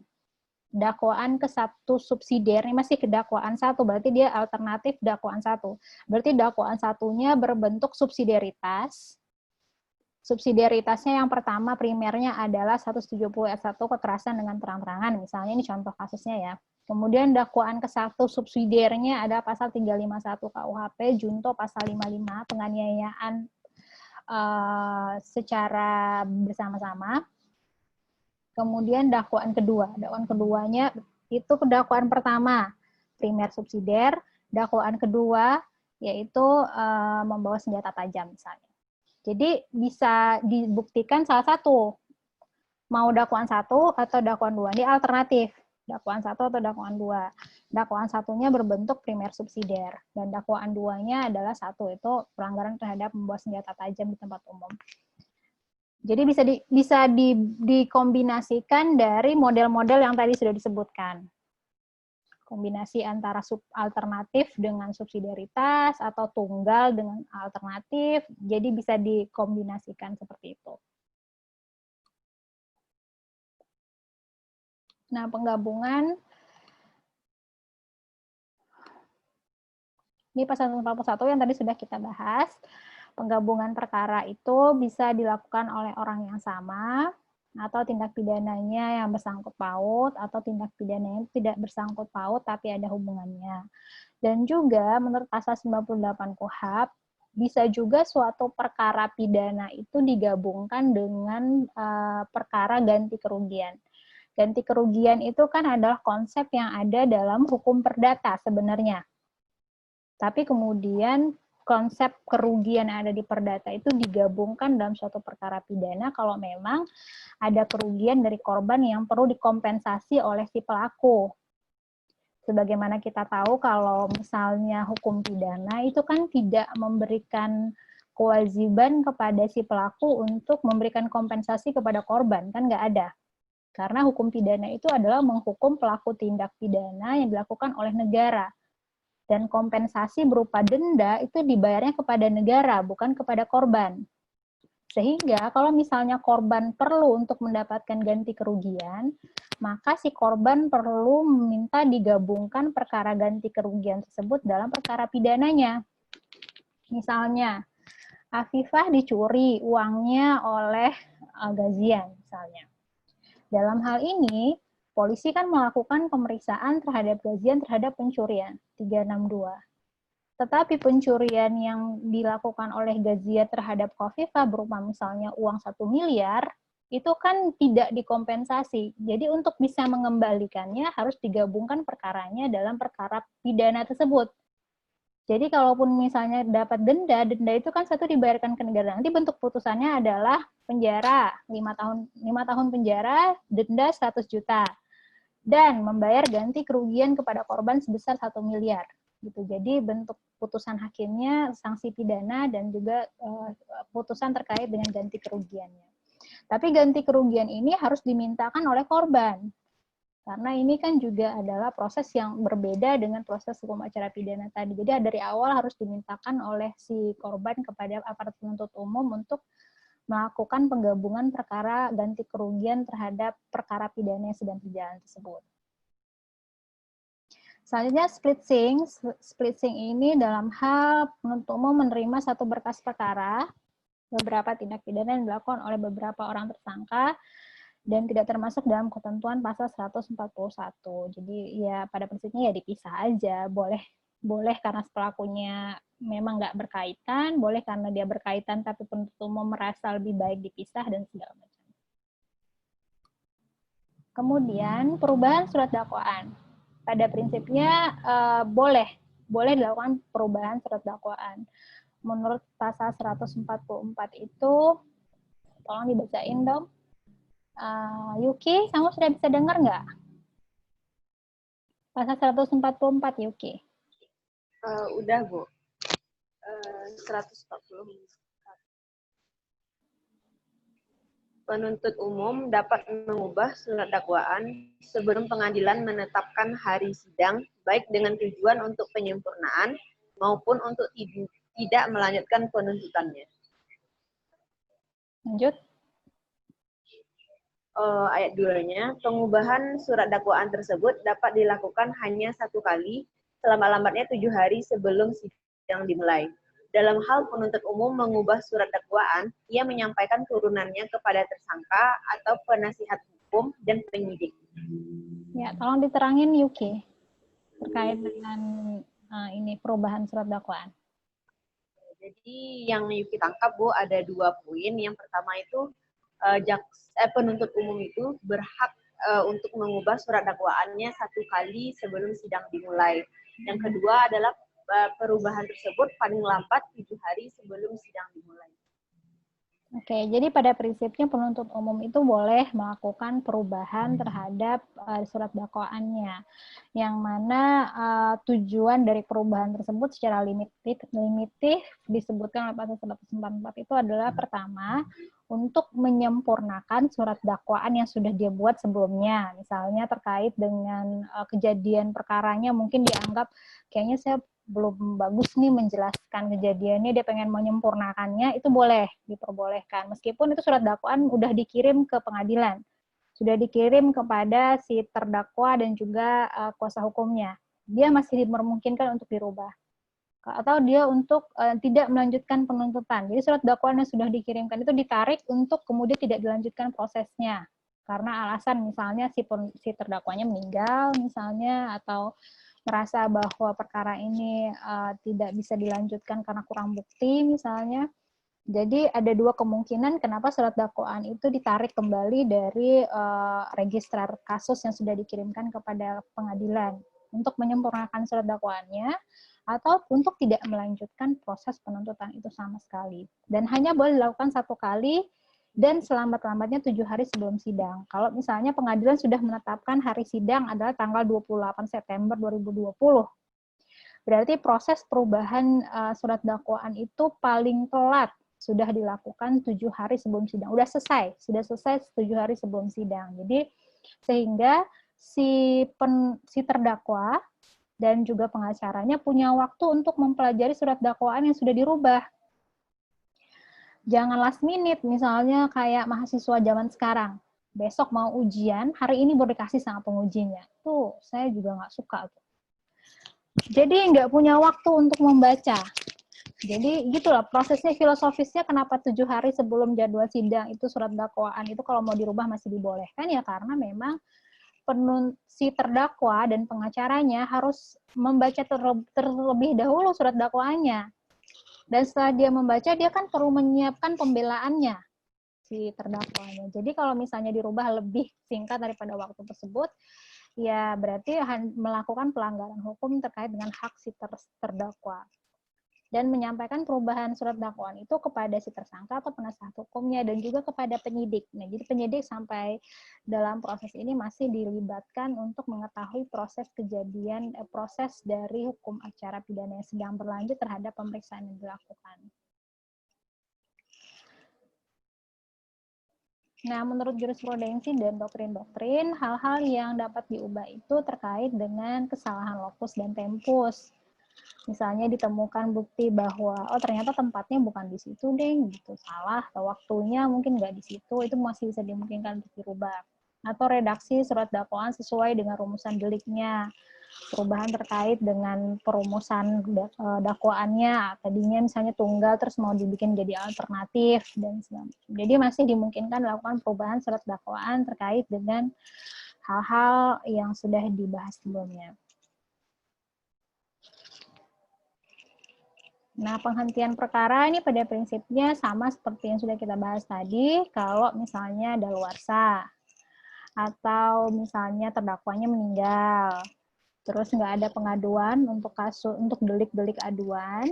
Dakwaan ke satu subsidiar, ini masih ke dakwaan satu, berarti dia alternatif dakwaan satu. Berarti dakwaan satunya berbentuk subsidiaritas. Subsidiaritasnya yang pertama primernya adalah 170 ayat 1 kekerasan dengan terang-terangan. Misalnya ini contoh kasusnya ya. Kemudian dakwaan ke satu subsidiarnya ada pasal 351 KUHP, junto pasal 55 penganiayaan secara bersama-sama. Kemudian dakwaan keduanya itu dakwaan pertama primer subsidiar, dakwaan kedua yaitu membawa senjata tajam misalnya. Jadi bisa dibuktikan salah satu, mau dakwaan satu atau dakwaan dua, ini alternatif, dakwaan satu atau dakwaan dua. Dakwaan satunya berbentuk primer subsidiar, dan dakwaan duanya adalah satu, itu pelanggaran terhadap membawa senjata tajam di tempat umum. Jadi bisa dikombinasikan dari model-model yang tadi sudah disebutkan. kombinasi antara alternatif dengan subsidiaritas atau tunggal dengan alternatif, jadi bisa dikombinasikan seperti itu. Nah, penggabungan ini pasal 141 yang tadi sudah kita bahas. Penggabungan perkara itu bisa dilakukan oleh orang yang sama, atau tindak pidananya yang bersangkut paut, atau tindak pidananya tidak bersangkut paut tapi ada hubungannya. Dan juga menurut pasal 98 KUHP, bisa juga suatu perkara pidana itu digabungkan dengan perkara ganti kerugian. Ganti kerugian itu kan adalah konsep yang ada dalam hukum perdata sebenarnya. Tapi kemudian konsep kerugian yang ada di perdata itu digabungkan dalam suatu perkara pidana kalau memang ada kerugian dari korban yang perlu dikompensasi oleh si pelaku. Sebagaimana kita tahu kalau misalnya hukum pidana itu kan tidak memberikan kewajiban kepada si pelaku untuk memberikan kompensasi kepada korban, kan nggak ada. Karena hukum pidana itu adalah menghukum pelaku tindak pidana yang dilakukan oleh negara. Dan kompensasi berupa denda itu dibayarnya kepada negara, bukan kepada korban. Sehingga kalau misalnya korban perlu untuk mendapatkan ganti kerugian, maka si korban perlu meminta digabungkan perkara ganti kerugian tersebut dalam perkara pidananya. Misalnya, Afifah dicuri uangnya oleh Gazian, misalnya. Dalam hal ini, polisi kan melakukan pemeriksaan terhadap Gazian terhadap pencurian, 362. Tetapi pencurian yang dilakukan oleh Gazian terhadap Khofifah berupa misalnya uang 1 miliar, itu kan tidak dikompensasi. Jadi untuk bisa mengembalikannya harus digabungkan perkaranya dalam perkara pidana tersebut. Jadi kalaupun misalnya dapat denda itu kan satu dibayarkan ke negara. Nanti bentuk putusannya adalah penjara 5 tahun penjara, denda 100 juta. Dan membayar ganti kerugian kepada korban sebesar 1 miliar. Gitu. Jadi bentuk putusan hakimnya sanksi pidana dan juga putusan terkait dengan ganti kerugiannya. Tapi ganti kerugian ini harus dimintakan oleh korban. Karena ini kan juga adalah proses yang berbeda dengan proses hukum acara pidana tadi. Jadi dari awal harus dimintakan oleh si korban kepada aparat penuntut umum untuk melakukan penggabungan perkara ganti kerugian terhadap perkara pidana yang sedang berjalan tersebut. Selanjutnya splitsing. Splitsing ini dalam hal penuntut umum menerima satu berkas perkara, beberapa tindak pidana yang dilakukan oleh beberapa orang tersangka, dan tidak termasuk dalam ketentuan pasal 141. Jadi ya pada prinsipnya ya dipisah aja, boleh karena pelakunya memang nggak berkaitan, boleh karena dia berkaitan tapi penuntut umum merasa lebih baik dipisah dan segala macam. Kemudian perubahan surat dakwaan. Pada prinsipnya boleh dilakukan perubahan surat dakwaan. Menurut pasal 144 itu, tolong dibacain dong. Yuki, kamu sudah bisa dengar nggak? Pasal 144, Yuki. Udah, Bu. 140. Penuntut umum dapat mengubah surat dakwaan sebelum pengadilan menetapkan hari sidang, baik dengan tujuan untuk penyempurnaan maupun untuk tidak melanjutkan penuntutannya. Lanjut. Ayat 2-nya, pengubahan surat dakwaan tersebut dapat dilakukan hanya 1 kali selama-lambatnya 7 hari sebelum sidang dimulai. Dalam hal penuntut umum mengubah surat dakwaan, ia menyampaikan turunannya kepada tersangka atau penasihat hukum dan penyidik. Ya, tolong diterangin Yuki terkait dengan ini perubahan surat dakwaan. Jadi yang Yuki tangkap, Bu, ada 2 poin. Yang pertama itu penuntut umum itu berhak untuk mengubah surat dakwaannya 1 kali sebelum sidang dimulai. Yang kedua adalah perubahan tersebut paling lambat 7 hari sebelum sidang dimulai. Oke, jadi pada prinsipnya penuntut umum itu boleh melakukan perubahan terhadap surat dakwaannya, yang mana tujuan dari perubahan tersebut secara limitif disebutkan oleh pasal 144 itu adalah pertama, untuk menyempurnakan surat dakwaan yang sudah dia buat sebelumnya, misalnya terkait dengan kejadian perkaranya, mungkin dianggap kayaknya saya belum bagus nih menjelaskan kejadiannya, dia pengen menyempurnakannya, itu boleh, diperbolehkan. Meskipun itu surat dakwaan udah dikirim ke pengadilan, sudah dikirim kepada si terdakwa dan juga kuasa hukumnya, dia masih memungkinkan untuk dirubah. Atau dia untuk tidak melanjutkan penuntutan. Jadi surat dakwaan yang sudah dikirimkan itu ditarik untuk kemudian tidak dilanjutkan prosesnya. Karena alasan misalnya si terdakwanya meninggal misalnya, atau merasa bahwa perkara ini tidak bisa dilanjutkan karena kurang bukti misalnya. Jadi ada dua kemungkinan kenapa surat dakwaan itu ditarik kembali dari registrar kasus yang sudah dikirimkan kepada pengadilan untuk menyempurnakan surat dakwaannya atau untuk tidak melanjutkan proses penuntutan itu sama sekali. Dan hanya boleh dilakukan satu kali dan selambat-lambatnya 7 hari sebelum sidang. Kalau misalnya pengadilan sudah menetapkan hari sidang adalah tanggal 28 September 2020, berarti proses perubahan surat dakwaan itu paling telat sudah dilakukan 7 hari sebelum sidang. Sudah selesai 7 hari sebelum sidang. Jadi sehingga si terdakwa dan juga pengacaranya punya waktu untuk mempelajari surat dakwaan yang sudah dirubah. Jangan last minute, misalnya kayak mahasiswa zaman sekarang. Besok mau ujian, hari ini baru dikasih sama pengujinya. Tuh, saya juga nggak suka tuh. Jadi nggak punya waktu untuk membaca. Jadi gitulah prosesnya, filosofisnya kenapa 7 hari sebelum jadwal sidang itu surat dakwaan itu kalau mau dirubah masih dibolehkan ya karena memang si terdakwa dan pengacaranya harus membaca terlebih dahulu surat dakwaannya. Dan setelah dia membaca, dia kan perlu menyiapkan pembelaannya, si terdakwanya. Jadi kalau misalnya dirubah lebih singkat daripada waktu tersebut, ya berarti melakukan pelanggaran hukum terkait dengan hak si terdakwa. Dan menyampaikan perubahan surat dakwaan itu kepada si tersangka atau penasehat hukumnya dan juga kepada penyidik. Nah, jadi penyidik sampai dalam proses ini masih dilibatkan untuk mengetahui proses proses dari hukum acara pidana yang sedang berlanjut terhadap pemeriksaan yang dilakukan. Nah, menurut jurisprudensi dan doktrin-doktrin, hal-hal yang dapat diubah itu terkait dengan kesalahan lokus dan tempus. Misalnya ditemukan bukti bahwa ternyata tempatnya bukan di situ deh, gitu, salah, atau waktunya mungkin nggak di situ, itu masih bisa dimungkinkan untuk dirubah. Atau redaksi surat dakwaan sesuai dengan rumusan deliknya, perubahan terkait dengan perumusan dakwaannya, tadinya misalnya tunggal terus mau dibikin jadi alternatif dan sebagainya. Jadi masih dimungkinkan melakukan perubahan surat dakwaan terkait dengan hal-hal yang sudah dibahas sebelumnya. Nah, penghentian perkara ini pada prinsipnya sama seperti yang sudah kita bahas tadi, kalau misalnya daluarsa, atau misalnya terdakwanya meninggal, terus nggak ada pengaduan untuk delik-delik aduan,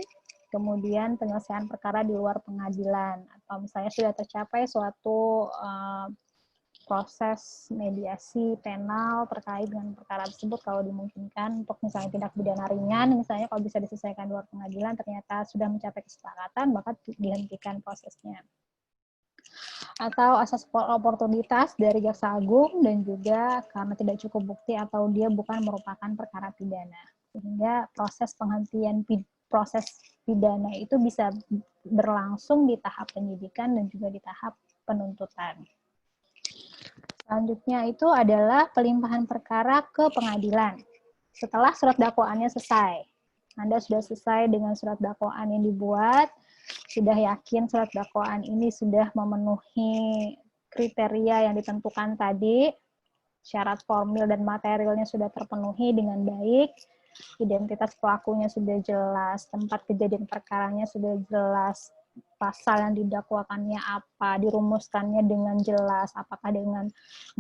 kemudian penyelesaian perkara di luar pengadilan, atau misalnya sudah tercapai suatu proses mediasi penal terkait dengan perkara tersebut kalau dimungkinkan untuk misalnya tindak pidana ringan, misalnya kalau bisa diselesaikan di luar pengadilan ternyata sudah mencapai kesepakatan, maka dihentikan prosesnya. Atau asas oportunitas dari jaksa agung dan juga karena tidak cukup bukti atau dia bukan merupakan perkara pidana. Sehingga proses penghentian proses pidana itu bisa berlangsung di tahap penyidikan dan juga di tahap penuntutan. Selanjutnya itu adalah pelimpahan perkara ke pengadilan. Setelah surat dakwaannya selesai. Anda sudah selesai dengan surat dakwaan yang dibuat, sudah yakin surat dakwaan ini sudah memenuhi kriteria yang ditentukan tadi, syarat formil dan materialnya sudah terpenuhi dengan baik, identitas pelakunya sudah jelas, tempat kejadian perkaranya sudah jelas, pasal yang didakwakannya apa, dirumuskannya dengan jelas, apakah dengan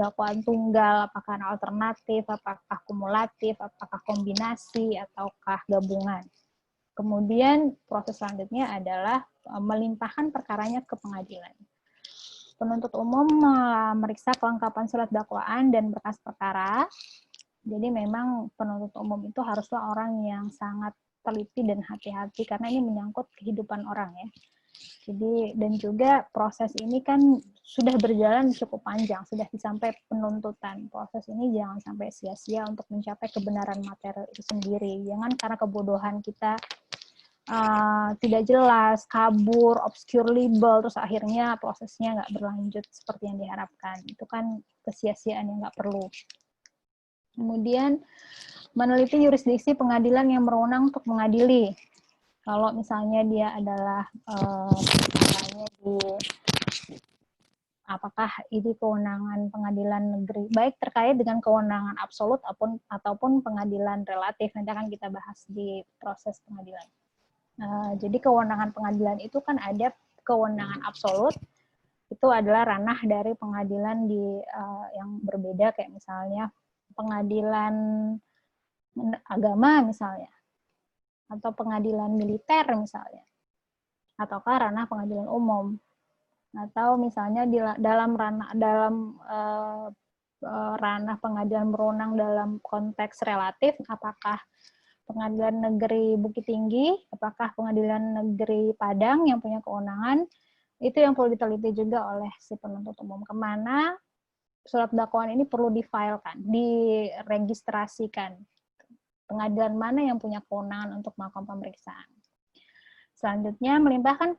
dakwaan tunggal, apakah alternatif, apakah kumulatif, apakah kombinasi, ataukah gabungan. Kemudian proses selanjutnya adalah melimpahkan perkaranya ke pengadilan. Penuntut umum memeriksa kelengkapan surat dakwaan dan berkas perkara. Jadi memang penuntut umum itu haruslah orang yang sangat teliti dan hati-hati karena ini menyangkut kehidupan orang ya. Jadi dan juga proses ini kan sudah berjalan cukup panjang, sudah sampai penuntutan. Proses ini jangan sampai sia-sia untuk mencapai kebenaran material itu sendiri. Jangan karena kebodohan kita tidak jelas, kabur, obscure libel, terus akhirnya prosesnya nggak berlanjut seperti yang diharapkan. Itu kan kesia-siaan yang nggak perlu. Kemudian meneliti yurisdiksi pengadilan yang berwenang untuk mengadili. Kalau misalnya dia adalah misalnya apakah ini kewenangan pengadilan negeri, baik terkait dengan kewenangan absolut ataupun pengadilan relatif. Nanti akan kita bahas di proses pengadilan. Jadi kewenangan pengadilan itu kan ada kewenangan absolut, itu adalah ranah dari pengadilan yang berbeda, kayak misalnya pengadilan agama misalnya, atau pengadilan militer misalnya, ataukah ranah pengadilan umum, atau misalnya dalam ranah pengadilan berwenang dalam konteks relatif, apakah Pengadilan Negeri Bukit Tinggi, apakah Pengadilan Negeri Padang yang punya kewenangan, itu yang perlu diteliti juga oleh si penuntut umum. Kemana surat dakwaan ini perlu difilekan, diregistrasikan. Pengadilan mana yang punya kewenangan untuk melakukan pemeriksaan. Selanjutnya, melimpahkan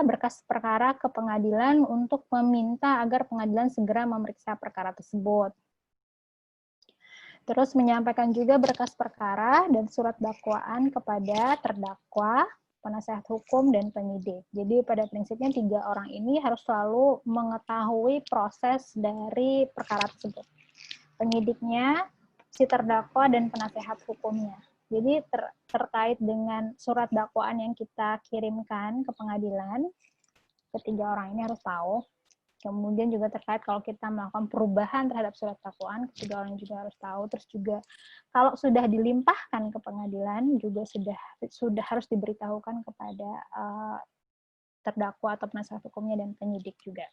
berkas perkara ke pengadilan untuk meminta agar pengadilan segera memeriksa perkara tersebut. Terus menyampaikan juga berkas perkara dan surat dakwaan kepada terdakwa, penasehat hukum, dan penyidik. Jadi pada prinsipnya 3 orang ini harus selalu mengetahui proses dari perkara tersebut. Penyidiknya, si terdakwa, dan penasehat hukumnya. Jadi terkait dengan surat dakwaan yang kita kirimkan ke pengadilan, ketiga orang ini harus tahu. Kemudian juga terkait kalau kita melakukan perubahan terhadap surat dakwaan, ketiga orang juga harus tahu. Terus juga kalau sudah dilimpahkan ke pengadilan juga sudah harus diberitahukan kepada terdakwa atau penasihat hukumnya dan penyidik juga.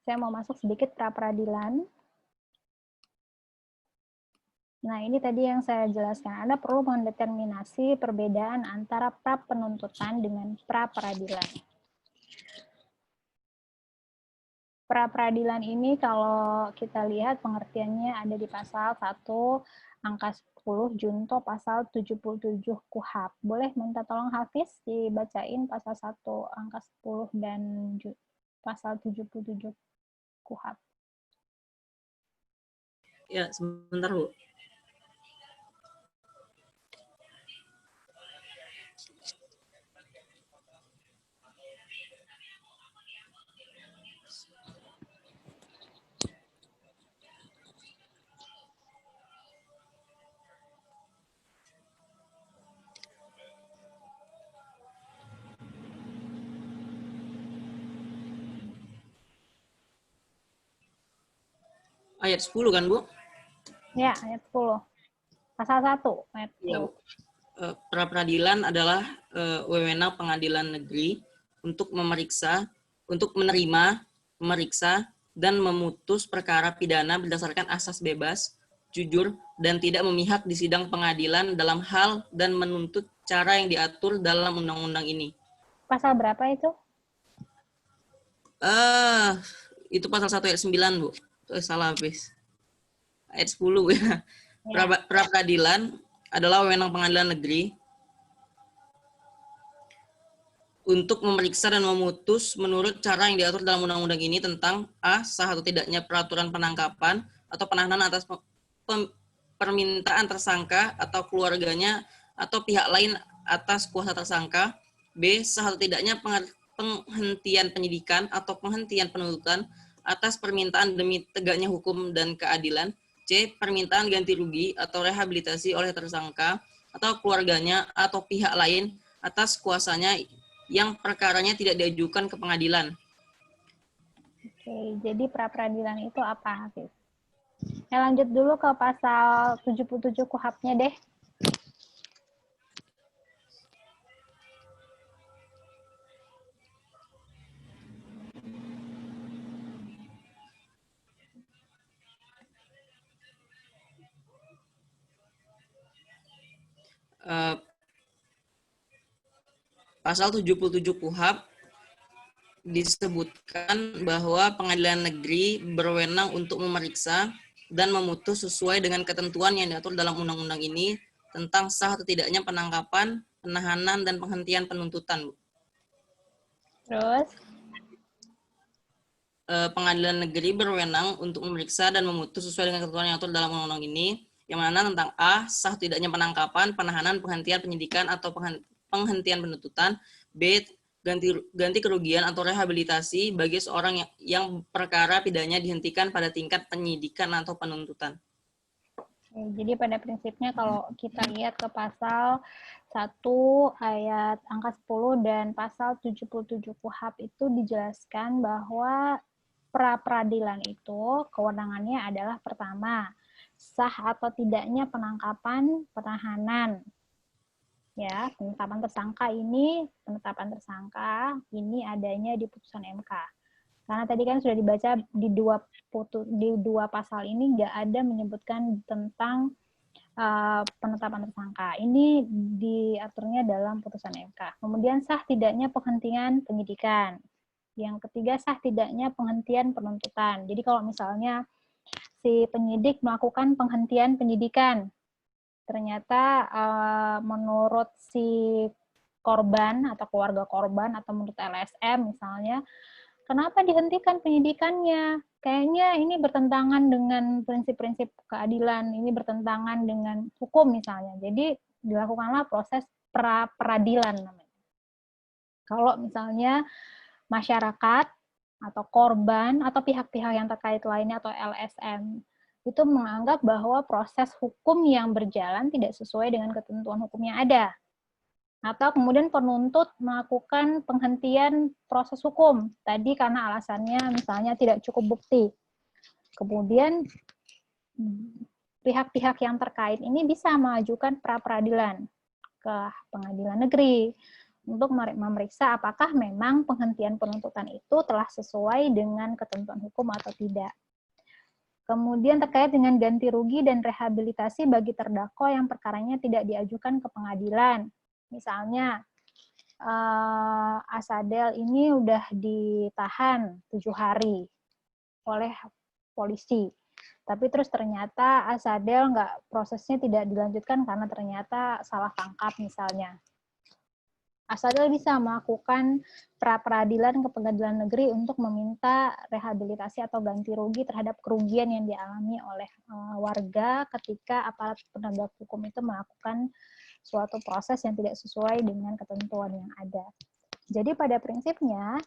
Saya mau masuk sedikit pra peradilan. Nah, ini tadi yang saya jelaskan. Anda perlu mendeterminasi perbedaan antara pra penuntutan dengan pra peradilan. Pra peradilan ini kalau kita lihat pengertiannya ada di pasal 1 angka 10 junto pasal 77 KUHP. Boleh minta tolong Hafiz dibacain pasal 1 angka 10 dan pasal 77 KUHP. Ya, sebentar, Bu. Ayat 10 kan, Bu? Ya, ayat 10. Pasal 1, ayat 10. Ya, pra peradilan adalah wewenang pengadilan negeri untuk memeriksa, untuk menerima, memeriksa, dan memutus perkara pidana berdasarkan asas bebas, jujur, dan tidak memihak di sidang pengadilan dalam hal dan menuntut cara yang diatur dalam undang-undang ini. Pasal berapa itu? Itu pasal 1 ayat 9, Bu. Salah habis. Ayat 10 ya. Pra peradilan adalah wewenang pengadilan negeri untuk memeriksa dan memutus menurut cara yang diatur dalam undang-undang ini tentang a. sah atau tidaknya peraturan penangkapan atau penahanan atas permintaan tersangka atau keluarganya atau pihak lain atas kuasa tersangka, b. sah atau tidaknya penghentian penyidikan atau penghentian penuntutan atas permintaan demi tegaknya hukum dan keadilan, c. permintaan ganti rugi atau rehabilitasi oleh tersangka atau keluarganya atau pihak lain atas kuasanya yang perkaranya tidak diajukan ke pengadilan. Oke, jadi pra peradilan itu apa, Hafiz? Lanjut dulu ke pasal 77 KUHP-nya deh. Pasal 77 KUHP disebutkan bahwa pengadilan negeri berwenang untuk memeriksa dan memutus sesuai dengan ketentuan yang diatur dalam undang-undang ini tentang sah atau tidaknya penangkapan, penahanan, dan penghentian penuntutan. Terus? Pengadilan negeri berwenang untuk memeriksa dan memutus sesuai dengan ketentuan yang diatur dalam undang-undang ini, yang mana tentang A, sah atau tidaknya penangkapan, penahanan, penghentian penyidikan, atau penghentian penuntutan. B, ganti kerugian atau rehabilitasi bagi seorang yang perkara pidananya dihentikan pada tingkat penyidikan atau penuntutan. Jadi pada prinsipnya kalau kita lihat ke pasal 1 ayat angka 10 dan pasal 77 KUHP itu dijelaskan bahwa pra-peradilan itu kewenangannya adalah pertama, sah atau tidaknya penangkapan, penahanan. Ya, penetapan tersangka ini adanya di putusan MK. Karena tadi kan sudah dibaca di dua pasal ini nggak ada menyebutkan tentang penetapan tersangka. Ini diaturnya dalam putusan MK. Kemudian sah tidaknya penghentian penyidikan. Yang ketiga, sah tidaknya penghentian penuntutan. Jadi kalau misalnya si penyidik melakukan penghentian penyidikan, ternyata menurut si korban atau keluarga korban atau menurut LSM misalnya, kenapa dihentikan penyidikannya? Kayaknya ini bertentangan dengan prinsip-prinsip keadilan, ini bertentangan dengan hukum misalnya. Jadi dilakukanlah proses pra-peradilan namanya. Kalau misalnya masyarakat atau korban atau pihak-pihak yang terkait lainnya atau LSM itu menganggap bahwa proses hukum yang berjalan tidak sesuai dengan ketentuan hukum yang ada. Atau kemudian penuntut melakukan penghentian proses hukum. Tadi karena alasannya misalnya tidak cukup bukti. Kemudian pihak-pihak yang terkait ini bisa mengajukan pra-peradilan ke pengadilan negeri untuk memeriksa apakah memang penghentian penuntutan itu telah sesuai dengan ketentuan hukum atau tidak. Kemudian terkait dengan ganti rugi dan rehabilitasi bagi terdakwa yang perkaranya tidak diajukan ke pengadilan. Misalnya, Asadel ini udah ditahan 7 hari oleh polisi. Tapi terus ternyata Asadel prosesnya tidak dilanjutkan karena ternyata salah tangkap misalnya. Asadel bisa melakukan pra-peradilan ke pengadilan negeri untuk meminta rehabilitasi atau ganti rugi terhadap kerugian yang dialami oleh warga ketika aparat penegak hukum itu melakukan suatu proses yang tidak sesuai dengan ketentuan yang ada. Jadi pada prinsipnya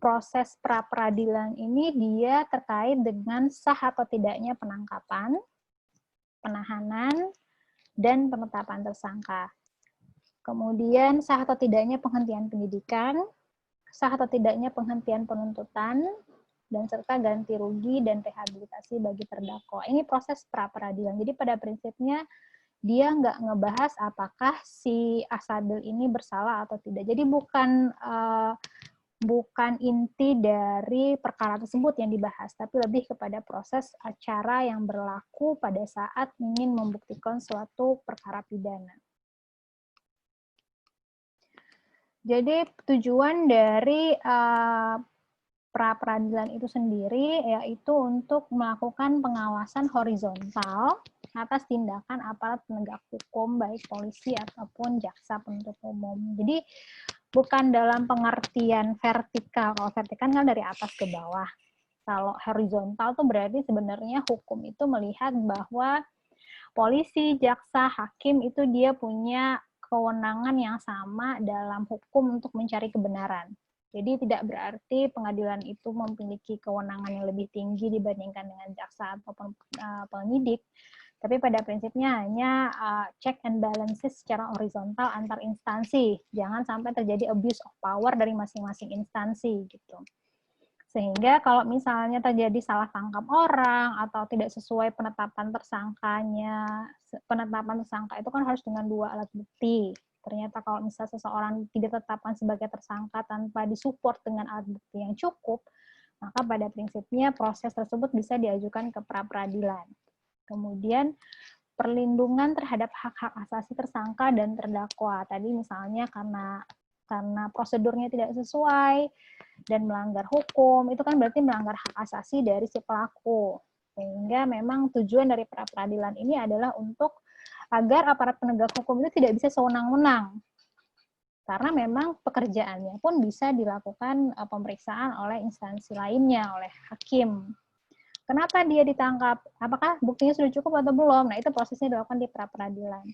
proses pra-peradilan ini dia terkait dengan sah atau tidaknya penangkapan, penahanan, dan penetapan tersangka. Kemudian sah atau tidaknya penghentian penyidikan, sah atau tidaknya penghentian penuntutan, dan serta ganti rugi dan rehabilitasi bagi terdakwa. Ini proses pra-peradilan. Jadi pada prinsipnya dia nggak ngebahas apakah si Asadel ini bersalah atau tidak. Jadi bukan inti dari perkara tersebut yang dibahas, tapi lebih kepada proses acara yang berlaku pada saat ingin membuktikan suatu perkara pidana. Jadi tujuan dari pra-peradilan itu sendiri yaitu untuk melakukan pengawasan horizontal atas tindakan aparat penegak hukum baik polisi ataupun jaksa penuntut umum. Jadi bukan dalam pengertian vertikal. Kalau vertikal kan dari atas ke bawah. Kalau horizontal tuh berarti sebenarnya hukum itu melihat bahwa polisi, jaksa, hakim itu dia punya kewenangan yang sama dalam hukum untuk mencari kebenaran. Jadi tidak berarti pengadilan itu memiliki kewenangan yang lebih tinggi dibandingkan dengan jaksa ataupun penyidik, tapi pada prinsipnya hanya check and balances secara horizontal antar instansi. Jangan sampai terjadi abuse of power dari masing-masing instansi gitu. Sehingga kalau misalnya terjadi salah tangkap orang atau tidak sesuai penetapan tersangkanya, penetapan tersangka itu kan harus dengan 2 alat bukti. Ternyata kalau misalnya seseorang tidak ditetapkan sebagai tersangka tanpa disupport dengan alat bukti yang cukup, maka pada prinsipnya proses tersebut bisa diajukan ke pra-peradilan. Kemudian perlindungan terhadap hak-hak asasi tersangka dan terdakwa. Tadi misalnya karena prosedurnya tidak sesuai dan melanggar hukum, itu kan berarti melanggar hak asasi dari si pelaku. Sehingga memang tujuan dari pra-peradilan ini adalah untuk agar aparat penegak hukum itu tidak bisa sewenang-wenang. Karena memang pekerjaannya pun bisa dilakukan pemeriksaan oleh instansi lainnya, oleh hakim. Kenapa dia ditangkap? Apakah buktinya sudah cukup atau belum? Nah, itu prosesnya dilakukan di pra-peradilan.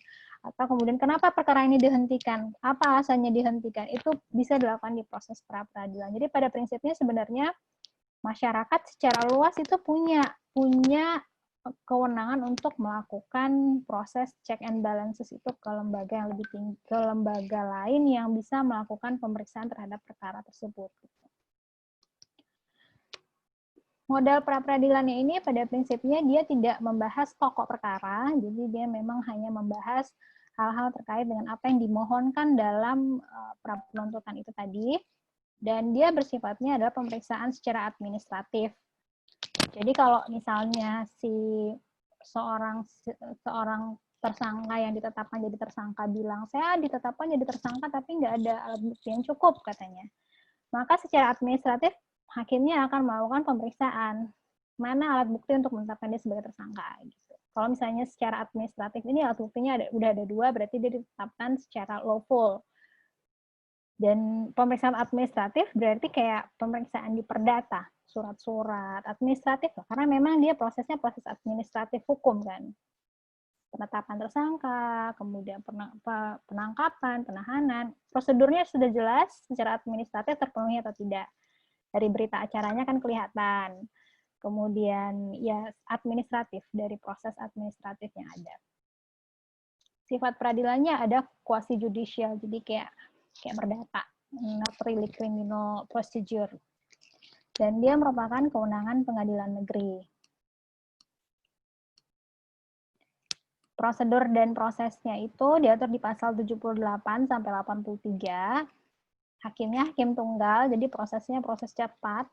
Atau kemudian kenapa perkara ini dihentikan? Apa alasannya dihentikan? Itu bisa dilakukan di proses pra-peradilan. Jadi pada prinsipnya sebenarnya masyarakat secara luas itu punya kewenangan untuk melakukan proses check and balances itu ke lembaga yang lebih tinggi, ke lembaga lain yang bisa melakukan pemeriksaan terhadap perkara tersebut. Modal pra-peradilannya ini pada prinsipnya dia tidak membahas pokok perkara, jadi dia memang hanya membahas hal-hal terkait dengan apa yang dimohonkan dalam pra-penuntutan itu tadi, dan dia bersifatnya adalah pemeriksaan secara administratif. Jadi kalau misalnya seorang tersangka yang ditetapkan jadi tersangka bilang, saya ditetapkan jadi tersangka tapi nggak ada alat bukti yang cukup katanya, maka secara administratif hakimnya akan melakukan pemeriksaan mana alat bukti untuk menetapkan dia sebagai tersangka. Gitu. Kalau misalnya secara administratif ini alat buktinya udah ada 2, berarti dia ditetapkan secara lawful. Dan pemeriksaan administratif berarti kayak pemeriksaan di perdata, surat-surat administratif, karena memang dia prosesnya proses administratif hukum kan. Penetapan tersangka, kemudian penangkapan, penahanan, prosedurnya sudah jelas secara administratif terpenuhi atau tidak. Dari berita acaranya kan kelihatan. Kemudian ya administratif, dari proses administratif yang ada. Sifat peradilannya ada quasi judicial, jadi kayak perdata, not really criminal procedure. Dan dia merupakan kewenangan pengadilan negeri. Prosedur dan prosesnya itu diatur di pasal 78 sampai 83. Hakimnya hakim tunggal, jadi prosesnya proses cepat.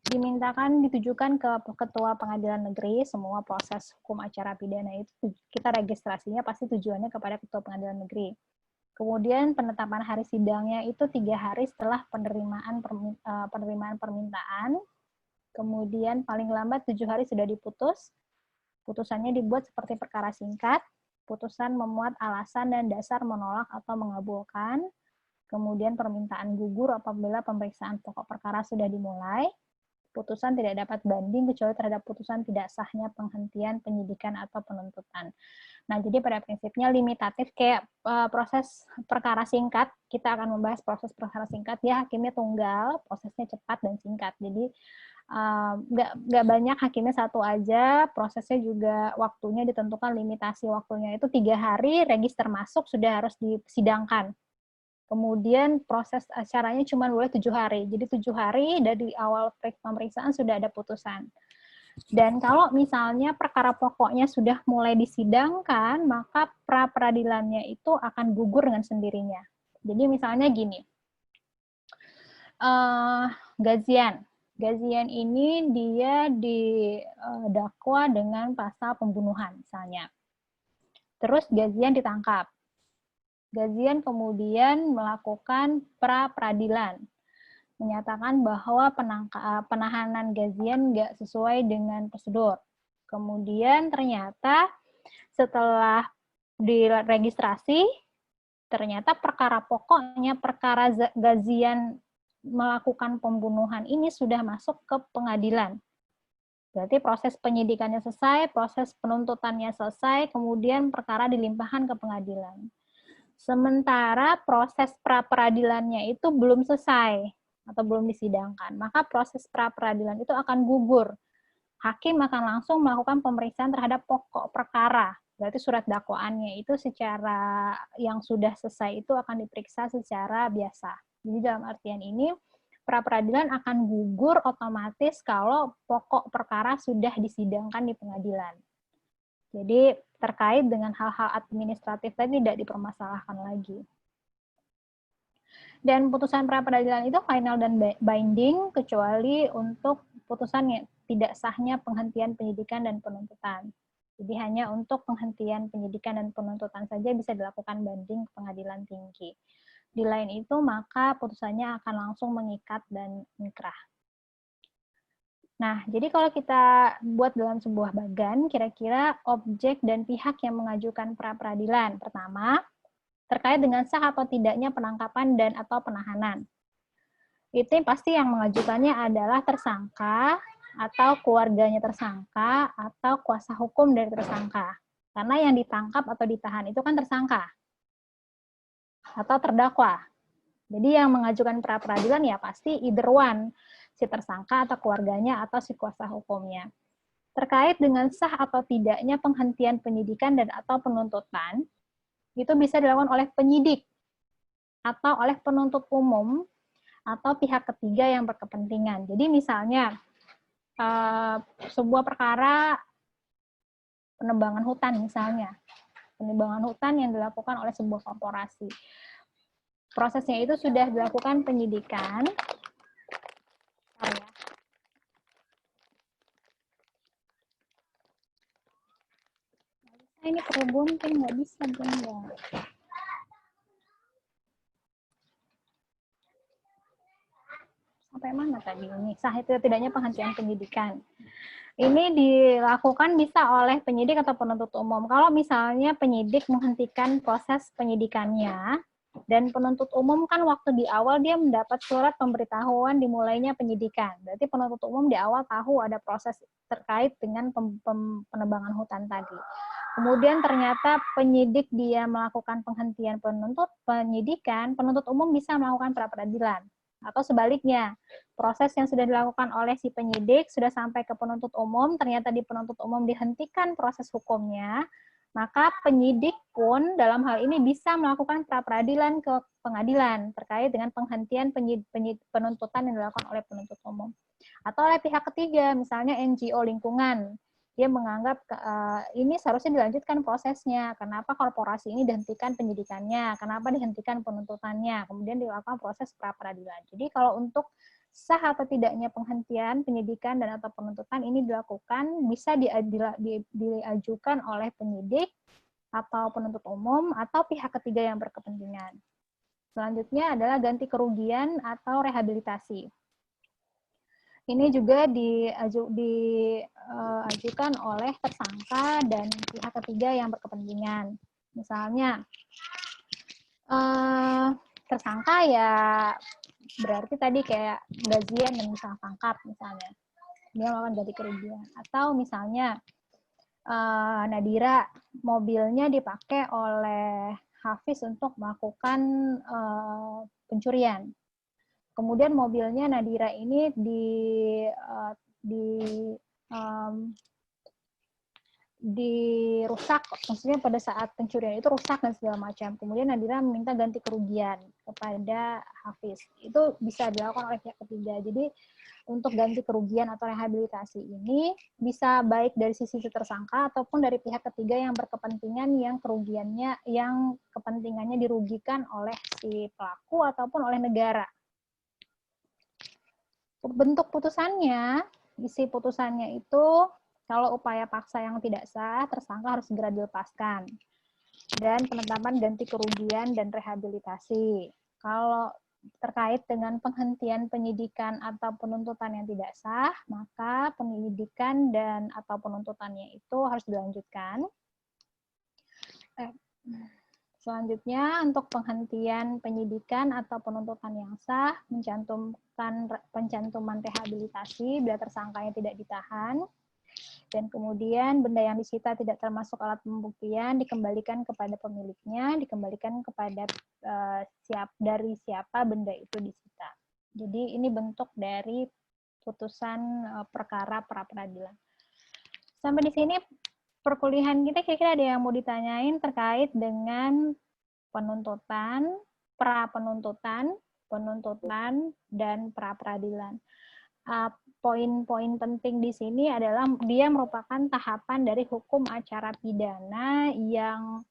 Dimintakan ditujukan ke ketua pengadilan negeri, semua proses hukum acara pidana itu kita registrasinya pasti tujuannya kepada ketua pengadilan negeri. Kemudian penetapan hari sidangnya itu 3 hari setelah penerimaan permintaan. Kemudian paling lambat 7 hari sudah diputus. Putusannya dibuat seperti perkara singkat. Putusan memuat alasan dan dasar menolak atau mengabulkan. Kemudian permintaan gugur apabila pemeriksaan pokok perkara sudah dimulai. Putusan tidak dapat banding kecuali terhadap putusan tidak sahnya penghentian penyidikan atau penuntutan. Nah, jadi pada prinsipnya limitatif kayak proses perkara singkat, kita akan membahas proses perkara singkat, ya hakimnya tunggal, prosesnya cepat dan singkat. Jadi nggak banyak hakimnya satu aja, prosesnya juga waktunya ditentukan, limitasi waktunya itu 3 hari, register masuk sudah harus disidangkan. Kemudian proses acaranya cuma boleh 7 hari. Jadi 7 hari dari awal pemeriksaan sudah ada putusan. Dan kalau misalnya perkara pokoknya sudah mulai disidangkan, maka pra-peradilannya itu akan gugur dengan sendirinya. Jadi misalnya gini, Gazian ini dia didakwa dengan pasal pembunuhan misalnya. Terus Gazian ditangkap. Gazian kemudian melakukan pra-peradilan, menyatakan bahwa penahanan Gazian nggak sesuai dengan prosedur. Kemudian ternyata setelah diregistrasi, ternyata perkara pokoknya, perkara Gazian melakukan pembunuhan ini sudah masuk ke pengadilan. Berarti proses penyidikannya selesai, proses penuntutannya selesai, kemudian perkara dilimpahkan ke pengadilan. Sementara proses pra-peradilannya itu belum selesai atau belum disidangkan, maka proses pra-peradilan itu akan gugur. Hakim akan langsung melakukan pemeriksaan terhadap pokok perkara. Berarti surat dakwaannya itu secara yang sudah selesai itu akan diperiksa secara biasa. Jadi dalam artian ini, pra-peradilan akan gugur otomatis kalau pokok perkara sudah disidangkan di pengadilan. Jadi terkait dengan hal-hal administratif tadi tidak dipermasalahkan lagi. Dan putusan pra-peradilan itu final dan binding kecuali untuk putusan yang tidak sahnya penghentian penyidikan dan penuntutan. Jadi hanya untuk penghentian penyidikan dan penuntutan saja bisa dilakukan banding ke pengadilan tinggi. Di lain itu, maka putusannya akan langsung mengikat dan inkrah. Nah, jadi kalau kita buat dalam sebuah bagan, kira-kira objek dan pihak yang mengajukan pra-peradilan. Pertama, terkait dengan sah atau tidaknya penangkapan dan atau penahanan. Itu pasti yang mengajukannya adalah tersangka, atau keluarganya tersangka, atau kuasa hukum dari tersangka. Karena yang ditangkap atau ditahan itu kan tersangka, atau terdakwa. Jadi yang mengajukan pra-peradilan ya pasti either one, si tersangka atau keluarganya atau si kuasa hukumnya. Terkait dengan sah atau tidaknya penghentian penyidikan dan atau penuntutan, itu bisa dilakukan oleh penyidik, atau oleh penuntut umum, atau pihak ketiga yang berkepentingan. Jadi misalnya, sebuah perkara penebangan hutan misalnya, penebangan hutan yang dilakukan oleh sebuah korporasi. Prosesnya itu sudah dilakukan penyidikan. Ini perlu gunting, nggak bisa bunda. Sampai mana tadi ini? Sah itu tidaknya penghentian penyidikan. Ini dilakukan bisa oleh penyidik atau penuntut umum. Kalau misalnya penyidik menghentikan proses penyidikannya, dan penuntut umum kan waktu di awal dia mendapat surat pemberitahuan dimulainya penyidikan. Berarti penuntut umum di awal tahu ada proses terkait dengan penebangan hutan tadi. Kemudian ternyata penyidik dia melakukan penghentian penyidikan, penuntut umum bisa melakukan pra-peradilan. Atau sebaliknya, proses yang sudah dilakukan oleh si penyidik sudah sampai ke penuntut umum, ternyata di penuntut umum dihentikan proses hukumnya, maka penyidik pun dalam hal ini bisa melakukan pra-peradilan ke pengadilan terkait dengan penghentian penuntutan yang dilakukan oleh penuntut umum. Atau oleh pihak ketiga, misalnya NGO lingkungan. Dia menganggap ini seharusnya dilanjutkan prosesnya. Kenapa korporasi ini dihentikan penyidikannya? Kenapa dihentikan penuntutannya? Kemudian dilakukan proses pra-peradilan. Jadi kalau untuk sah atau tidaknya penghentian penyidikan dan atau penuntutan ini dilakukan bisa diajukan oleh penyidik atau penuntut umum atau pihak ketiga yang berkepentingan. Selanjutnya adalah ganti kerugian atau rehabilitasi. Ini juga diajukan oleh tersangka dan pihak ketiga yang berkepentingan. Misalnya, tersangka ya berarti tadi kayak gajian dan misalnya tangkap misalnya. Dia melakukan ganti kerugian. Atau misalnya, Nadira mobilnya dipakai oleh Hafiz untuk melakukan pencurian. Kemudian mobilnya Nadira ini dirusak, maksudnya pada saat pencurian itu rusak dan segala macam. Kemudian Nadira meminta ganti kerugian kepada Hafiz. Itu bisa dilakukan oleh pihak ketiga. Jadi untuk ganti kerugian atau rehabilitasi ini bisa baik dari sisi tersangka ataupun dari pihak ketiga yang berkepentingan yang kerugiannya, yang kepentingannya dirugikan oleh si pelaku ataupun oleh negara. Bentuk putusannya, isi putusannya itu kalau upaya paksa yang tidak sah, tersangka harus segera dilepaskan. Dan penetapan ganti kerugian dan rehabilitasi. Kalau terkait dengan penghentian penyidikan atau penuntutan yang tidak sah, maka penyidikan dan atau penuntutannya itu harus dilanjutkan. Selanjutnya, untuk penghentian penyidikan atau penuntutan yang sah, mencantumkan pencantuman rehabilitasi bila tersangkanya tidak ditahan, dan kemudian benda yang disita tidak termasuk alat pembuktian dikembalikan kepada pemiliknya, dikembalikan kepada dari siapa benda itu disita. Jadi ini bentuk dari putusan perkara pra-peradilan. Sampai di sini perkuliahan kita kira-kira ada yang mau ditanyain terkait dengan penuntutan, pra-penuntutan, penuntutan, dan pra-peradilan. Poin-poin penting di sini adalah dia merupakan tahapan dari hukum acara pidana yang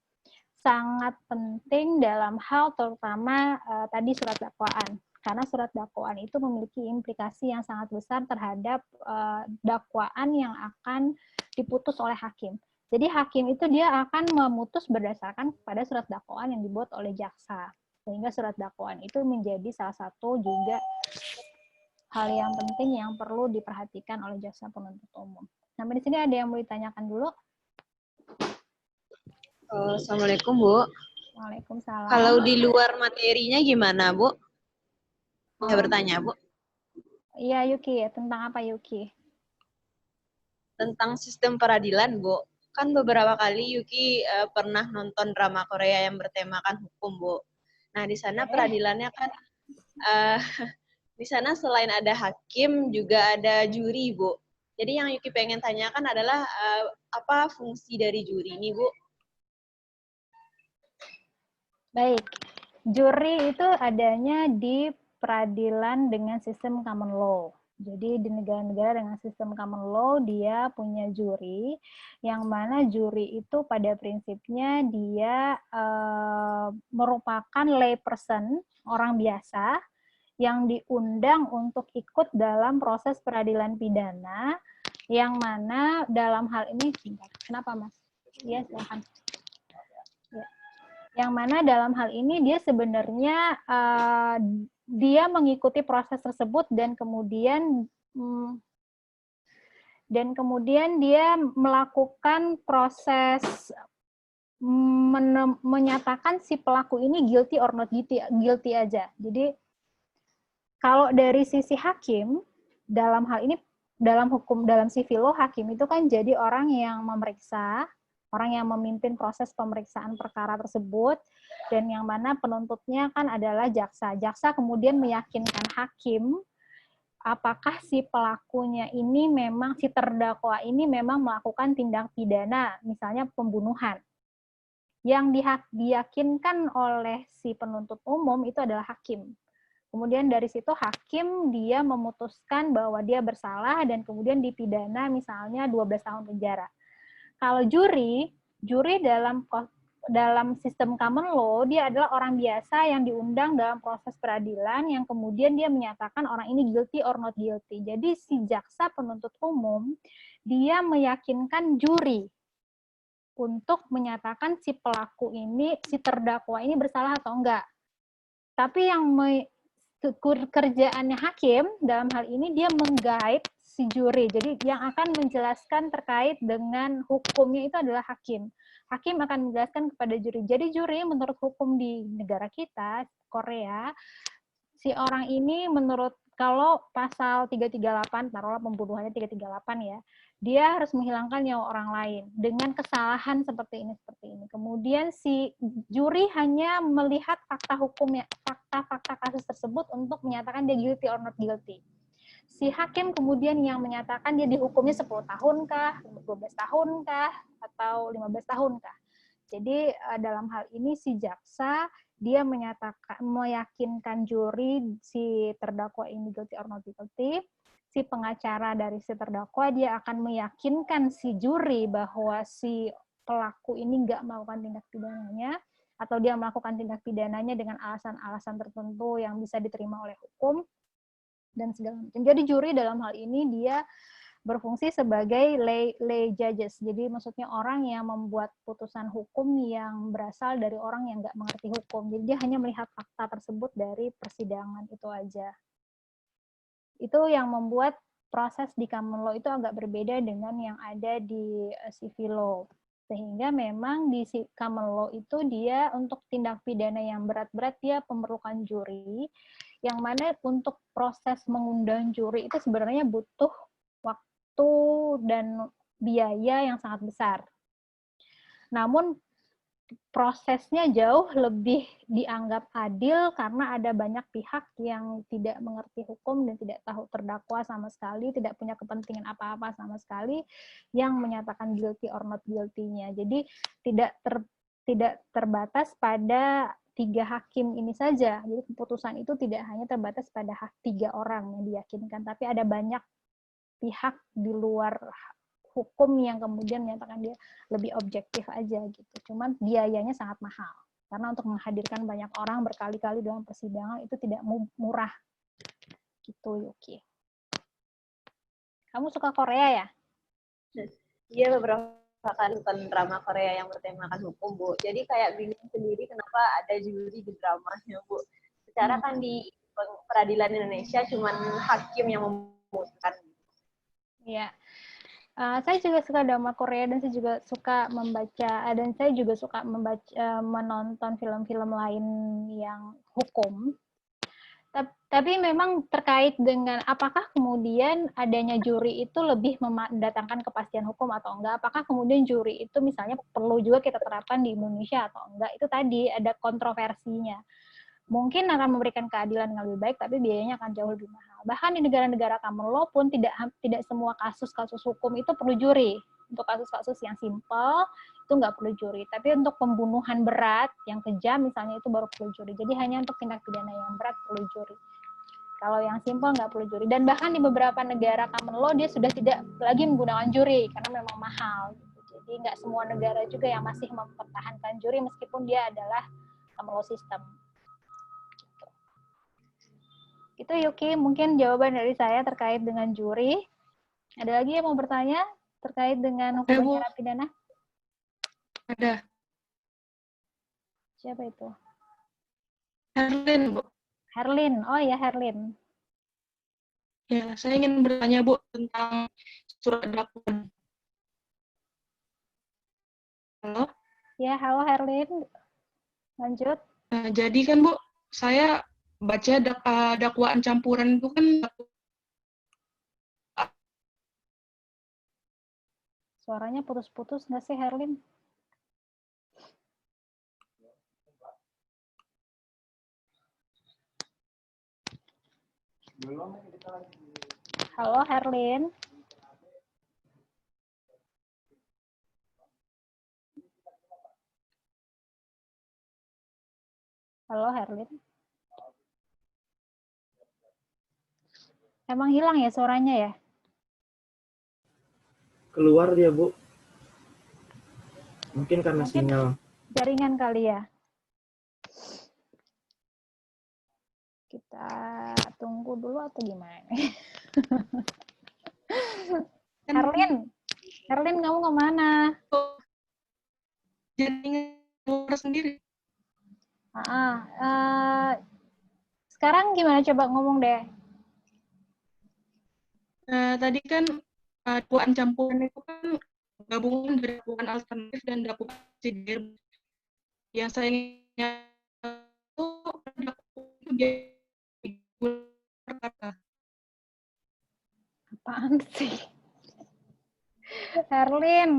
sangat penting dalam hal terutama tadi surat dakwaan. Karena surat dakwaan itu memiliki implikasi yang sangat besar terhadap dakwaan yang akan diputus oleh hakim. Jadi hakim itu dia akan memutus berdasarkan pada surat dakwaan yang dibuat oleh jaksa. Sehingga surat dakwaan itu menjadi salah satu juga hal yang penting yang perlu diperhatikan oleh jaksa penuntut umum. Sampai di sini ada yang mau ditanyakan dulu? Assalamualaikum, Bu. Waalaikumsalam. Kalau di luar materinya gimana, Bu? Saya bertanya, Bu. Iya, Yuki. Tentang apa, Yuki? Tentang sistem peradilan, Bu. Kan beberapa kali Yuki pernah nonton drama Korea yang bertemakan hukum, Bu. Nah, di sana peradilannya kan, di sana selain ada hakim, juga ada juri, Bu. Jadi yang Yuki pengen tanyakan adalah apa fungsi dari juri ini, Bu? Baik, juri itu adanya di peradilan dengan sistem common law. Jadi di negara-negara dengan sistem common law, dia punya juri, yang mana juri itu pada prinsipnya dia merupakan lay person, orang biasa, yang diundang untuk ikut dalam proses peradilan pidana, yang mana dalam hal ini, kenapa Mas? Ya, silakan. Yang mana dalam hal ini dia sebenarnya dia mengikuti proses tersebut dan kemudian dia melakukan proses menyatakan si pelaku ini guilty or not guilty aja. Jadi kalau dari sisi hakim dalam hal ini dalam hukum dalam civil law, hakim itu kan jadi orang yang memeriksa, orang yang memimpin proses pemeriksaan perkara tersebut, dan yang mana penuntutnya kan adalah jaksa. Jaksa kemudian meyakinkan hakim apakah si pelakunya ini memang, si terdakwa ini memang melakukan tindak pidana, misalnya pembunuhan. Yang diyakinkan oleh si penuntut umum itu adalah hakim. Kemudian dari situ hakim dia memutuskan bahwa dia bersalah dan kemudian dipidana misalnya 12 tahun penjara. Kalau juri dalam sistem common law, dia adalah orang biasa yang diundang dalam proses peradilan yang kemudian dia menyatakan orang ini guilty or not guilty. Jadi si jaksa penuntut umum, dia meyakinkan juri untuk menyatakan si pelaku ini, si terdakwa ini bersalah atau enggak. Tapi yang kerjaannya hakim dalam hal ini dia meng-guide si juri. Jadi yang akan menjelaskan terkait dengan hukumnya itu adalah hakim. Hakim akan menjelaskan kepada juri. Jadi juri menurut hukum di negara kita, Korea, si orang ini menurut kalau pasal 338, taruhlah pembunuhannya 338 ya, dia harus menghilangkan nyawa orang lain dengan kesalahan seperti ini. Kemudian si juri hanya melihat fakta hukumnya, fakta-fakta kasus tersebut untuk menyatakan dia guilty or not guilty. Si hakim kemudian yang menyatakan dia dihukumnya 10 tahun kah, 12 tahun kah, atau 15 tahun kah. Jadi dalam hal ini si jaksa dia meyakinkan juri si terdakwa ini guilty or not guilty. Si pengacara dari si terdakwa dia akan meyakinkan si juri bahwa si pelaku ini nggak melakukan tindak pidananya, atau dia melakukan tindak pidananya dengan alasan-alasan tertentu yang bisa diterima oleh hukum dan segala macam. Jadi juri dalam hal ini dia berfungsi sebagai lay judges. Jadi maksudnya orang yang membuat putusan hukum yang berasal dari orang yang nggak mengerti hukum. Jadi dia hanya melihat fakta tersebut dari persidangan itu aja. Itu yang membuat proses di common law itu agak berbeda dengan yang ada di civil law. Sehingga memang di common law itu dia untuk tindak pidana yang berat-berat dia memerlukan juri, yang mana untuk proses mengundang juri itu sebenarnya butuh waktu dan biaya yang sangat besar. Namun prosesnya jauh lebih dianggap adil karena ada banyak pihak yang tidak mengerti hukum dan tidak tahu terdakwa sama sekali, tidak punya kepentingan apa-apa sama sekali, yang menyatakan guilty or not guilty-nya. Jadi tidak terbatas pada 3 hakim ini saja. Jadi keputusan itu tidak hanya terbatas pada 3 orang yang diyakinkan, tapi ada banyak pihak di luar hukum yang kemudian menyatakan dia lebih objektif aja gitu. Cuman biayanya sangat mahal. Karena untuk menghadirkan banyak orang berkali-kali dalam persidangan itu tidak murah. Gitu, Yuki. Kamu suka Korea ya? Iya, beberapa nonton drama Korea yang bertemakan hukum, Bu. Jadi kayak bingung sendiri kenapa ada juri di dramanya, Bu. Secara kan di peradilan Indonesia cuman hakim yang memutuskan. Iya. Saya juga suka drama Korea dan saya juga suka membaca dan saya juga suka menonton film-film lain yang hukum. Tapi memang terkait dengan apakah kemudian adanya juri itu lebih mendatangkan kepastian hukum atau enggak, apakah kemudian juri itu misalnya perlu juga kita terapkan di Indonesia atau enggak, itu tadi ada kontroversinya. Mungkin akan memberikan keadilan yang lebih baik, tapi biayanya akan jauh lebih mahal. Bahkan di negara-negara common law pun tidak semua kasus-kasus hukum itu perlu juri. Untuk kasus-kasus yang simpel, itu nggak perlu juri. Tapi untuk pembunuhan berat, yang kejam misalnya, itu baru perlu juri. Jadi hanya untuk tindak pidana yang berat perlu juri. Kalau yang simpel nggak perlu juri. Dan bahkan di beberapa negara common law, dia sudah tidak lagi menggunakan juri, karena memang mahal. Jadi nggak semua negara juga yang masih mempertahankan juri, meskipun dia adalah common law system. Itu Yuki, mungkin jawaban dari saya terkait dengan juri. Ada lagi yang mau bertanya terkait dengan hukum acara pidana? Ada. Siapa itu? Herlin, Bu. Herlin, oh ya Herlin. Ya, saya ingin bertanya, Bu, tentang surat dakwaan. Halo? Ya, halo Herlin. Lanjut. Nah, jadi kan, Bu, saya baca dakwaan campuran itu kan Suaranya putus-putus nggak sih, Herlin? Halo, Herlin. Halo, Herlin. Emang hilang ya suaranya ya? Keluar dia, Bu. Mungkin karena sinyal. Jaringan kali ya. Kita tunggu dulu atau gimana? Herlin, kamu kemana? Jaringan keluar sendiri. Sekarang gimana? Coba ngomong deh. Tadi kan dakwaan campuran itu kan gabungan dari dakwaan alternatif dan dakwaan subsidiar. Yang saya ingin itu perkara. Apaan sih? Herlin,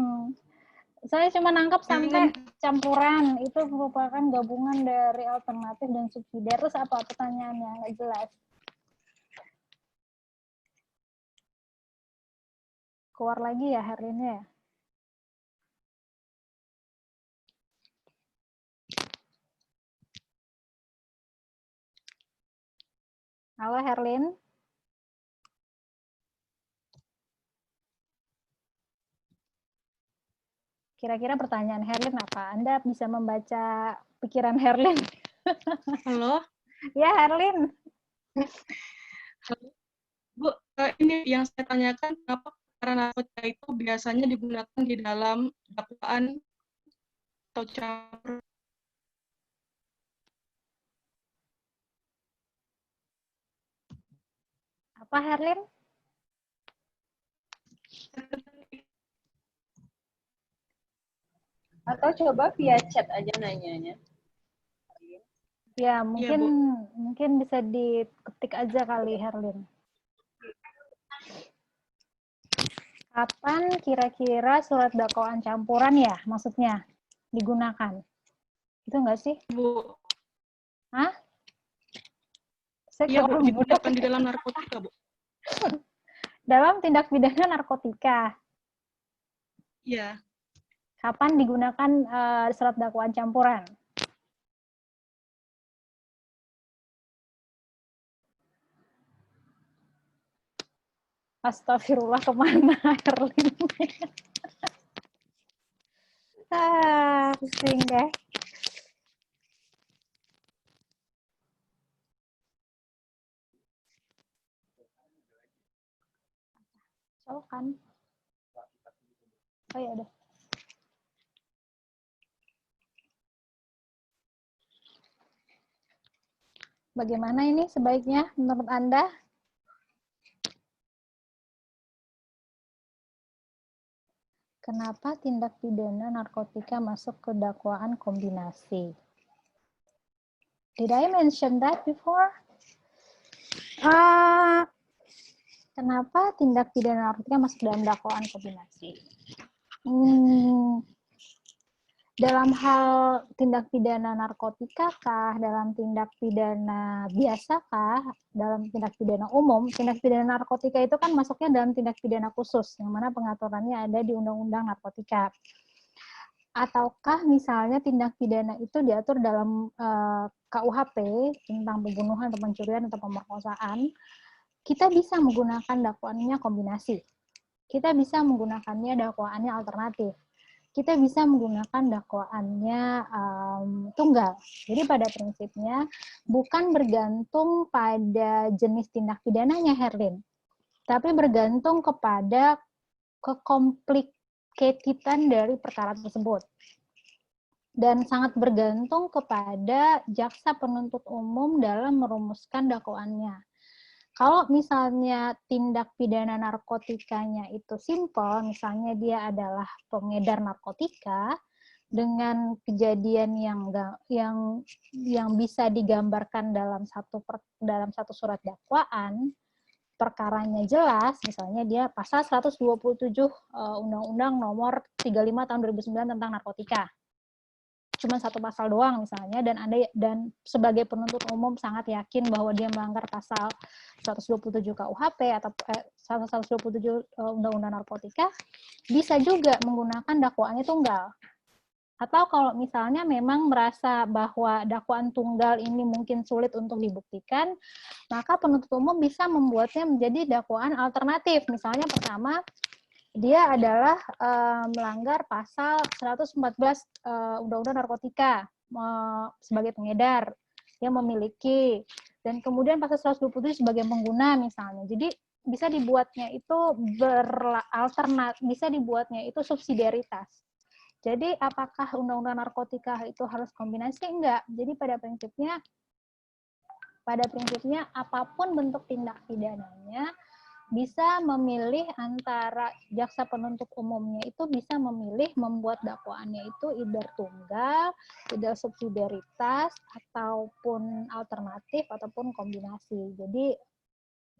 saya cuma nangkap sampai campuran. Itu merupakan gabungan dari alternatif dan subsidiar. Terus apa pertanyaannya? Nggak jelas. Keluar lagi ya Herlinnya? Halo Herlin. Kira-kira pertanyaan Herlin apa? Anda bisa membaca pikiran Herlin? Halo? Ya, Herlin. Bu, ini yang saya tanyakan, kenapa perkara narkotika itu biasanya digunakan di dalam dakwaan atau campur? Apa, Herlin? Atau coba via chat aja nanyanya. Ya, mungkin bisa diketik aja kali, Herlin. Kapan kira-kira surat dakwaan campuran ya, maksudnya, digunakan? Itu enggak sih? Bu. Hah? Iya, Bu, digunakan di dalam narkotika, Bu. Dalam tindak pidana narkotika? Iya. Kapan digunakan surat dakwaan campuran? Astagfirullah, kemana Herlin? Pusing deh. Kan? Oh ya udah. Bagaimana ini sebaiknya menurut Anda? Kenapa tindak pidana narkotika masuk ke dakwaan kombinasi? Did I mention that before? Kenapa tindak pidana narkotika masuk dalam dakwaan kombinasi? Dalam hal tindak pidana narkotika kah, dalam tindak pidana biasa kah, dalam tindak pidana umum? Tindak pidana narkotika itu kan masuknya dalam tindak pidana khusus, yang mana pengaturannya ada di Undang-Undang Narkotika. Ataukah misalnya tindak pidana itu diatur dalam KUHP tentang pembunuhan atau pencurian atau pemerkosaan, kita bisa menggunakan dakwaannya kombinasi. Kita bisa menggunakannya dakwaannya alternatif. Kita bisa menggunakan dakwaannya tunggal. Jadi pada prinsipnya bukan bergantung pada jenis tindak pidananya, Herlin, tapi bergantung kepada kekomplikasian dari perkara tersebut. Dan sangat bergantung kepada jaksa penuntut umum dalam merumuskan dakwaannya. Kalau misalnya tindak pidana narkotikanya itu simpel, misalnya dia adalah pengedar narkotika dengan kejadian yang bisa digambarkan dalam satu surat dakwaan, perkaranya jelas, misalnya dia pasal 127 Undang-Undang Nomor 35 Tahun 2009 tentang narkotika. Cuma satu pasal doang misalnya, dan sebagai penuntut umum sangat yakin bahwa dia melanggar pasal 127 KUHP atau 127 Undang-Undang Narkotika, bisa juga menggunakan dakwaannya tunggal. Atau kalau misalnya memang merasa bahwa dakwaan tunggal ini mungkin sulit untuk dibuktikan, maka penuntut umum bisa membuatnya menjadi dakwaan alternatif. Misalnya pertama, dia adalah melanggar pasal 114 Undang-Undang Narkotika sebagai pengedar, yang memiliki, dan kemudian pasal 127 sebagai pengguna misalnya. Jadi bisa dibuatnya itu bisa dibuatnya itu subsidiaritas. Jadi apakah Undang-Undang Narkotika itu harus kombinasi? Enggak. Jadi pada prinsipnya apapun bentuk tindak pidananya, bisa memilih antara jaksa penuntut umumnya itu bisa memilih membuat dakwaannya itu either tunggal, either subsidiaritas, ataupun alternatif, ataupun kombinasi. Jadi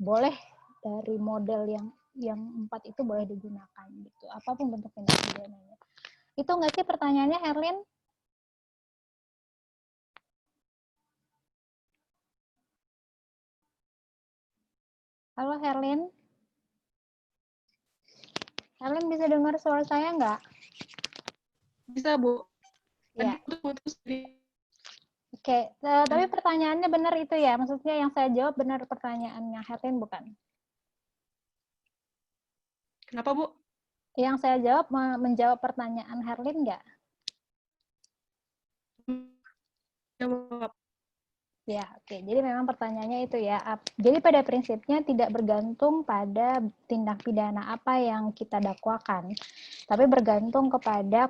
boleh dari model yang 4 itu boleh digunakan gitu, apapun bentuk tindak pidananya. Itu nggak sih pertanyaannya, Herlin? Halo, Herlin? Herlin bisa dengar suara saya nggak? Bisa, Bu. Ya. Putus. Oke, tapi pertanyaannya benar itu ya? Maksudnya yang saya jawab benar pertanyaannya Herlin, bukan? Kenapa, Bu? Yang saya jawab menjawab pertanyaan Herlin nggak? Jawab. Ya, oke. Jadi memang pertanyaannya itu ya. Jadi pada prinsipnya tidak bergantung pada tindak pidana apa yang kita dakwakan, tapi bergantung kepada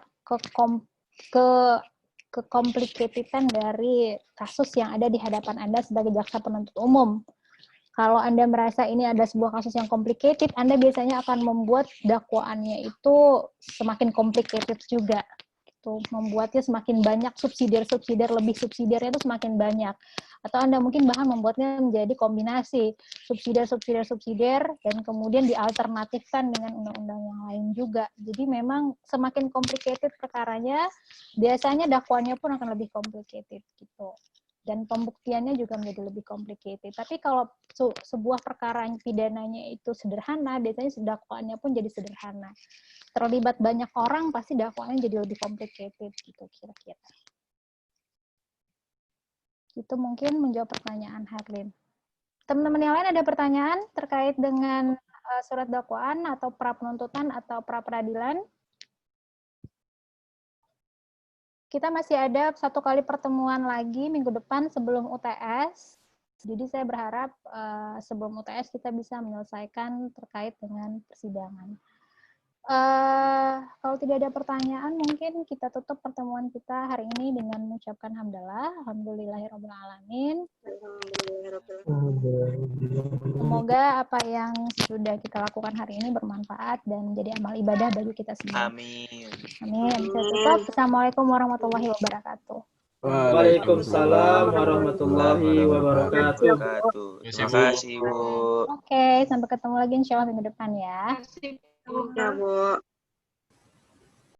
kekomplikasian dari kasus yang ada di hadapan Anda sebagai jaksa penuntut umum. Kalau Anda merasa ini ada sebuah kasus yang complicated, Anda biasanya akan membuat dakwaannya itu semakin complicated juga. Membuatnya semakin banyak subsidiar, lebih subsidiarnya itu semakin banyak. Atau Anda mungkin bahkan membuatnya menjadi kombinasi subsidiar, dan kemudian dialternatifkan dengan undang-undang yang lain juga. Jadi memang semakin complicated perkaranya, biasanya dakwaannya pun akan lebih complicated gitu. Dan pembuktiannya juga menjadi lebih complicated. Tapi kalau sebuah perkara pidananya itu sederhana, biasanya dakwaannya pun jadi sederhana. Terlibat banyak orang, pasti dakwaannya jadi lebih complicated gitu kira-kira. Itu mungkin menjawab pertanyaan Herlin. Teman-teman yang lain ada pertanyaan terkait dengan surat dakwaan atau pra penuntutan atau pra peradilan? Kita masih ada 1 kali pertemuan lagi minggu depan sebelum UTS. Jadi saya berharap sebelum UTS kita bisa menyelesaikan terkait dengan persidangan. Kalau tidak ada pertanyaan, mungkin kita tutup pertemuan kita hari ini dengan mengucapkan hamdalah, alhamdulillahirabbil alamin. Semoga apa yang sudah kita lakukan hari ini bermanfaat dan menjadi amal ibadah bagi kita semua. Amin. Amin. Saya tutup. Assalamualaikum warahmatullahi wabarakatuh. Waalaikumsalam warahmatullahi wabarakatuh. Terima kasih, Bu. Oke, sampai ketemu lagi insya Allah minggu depan ya. Ya, Bu.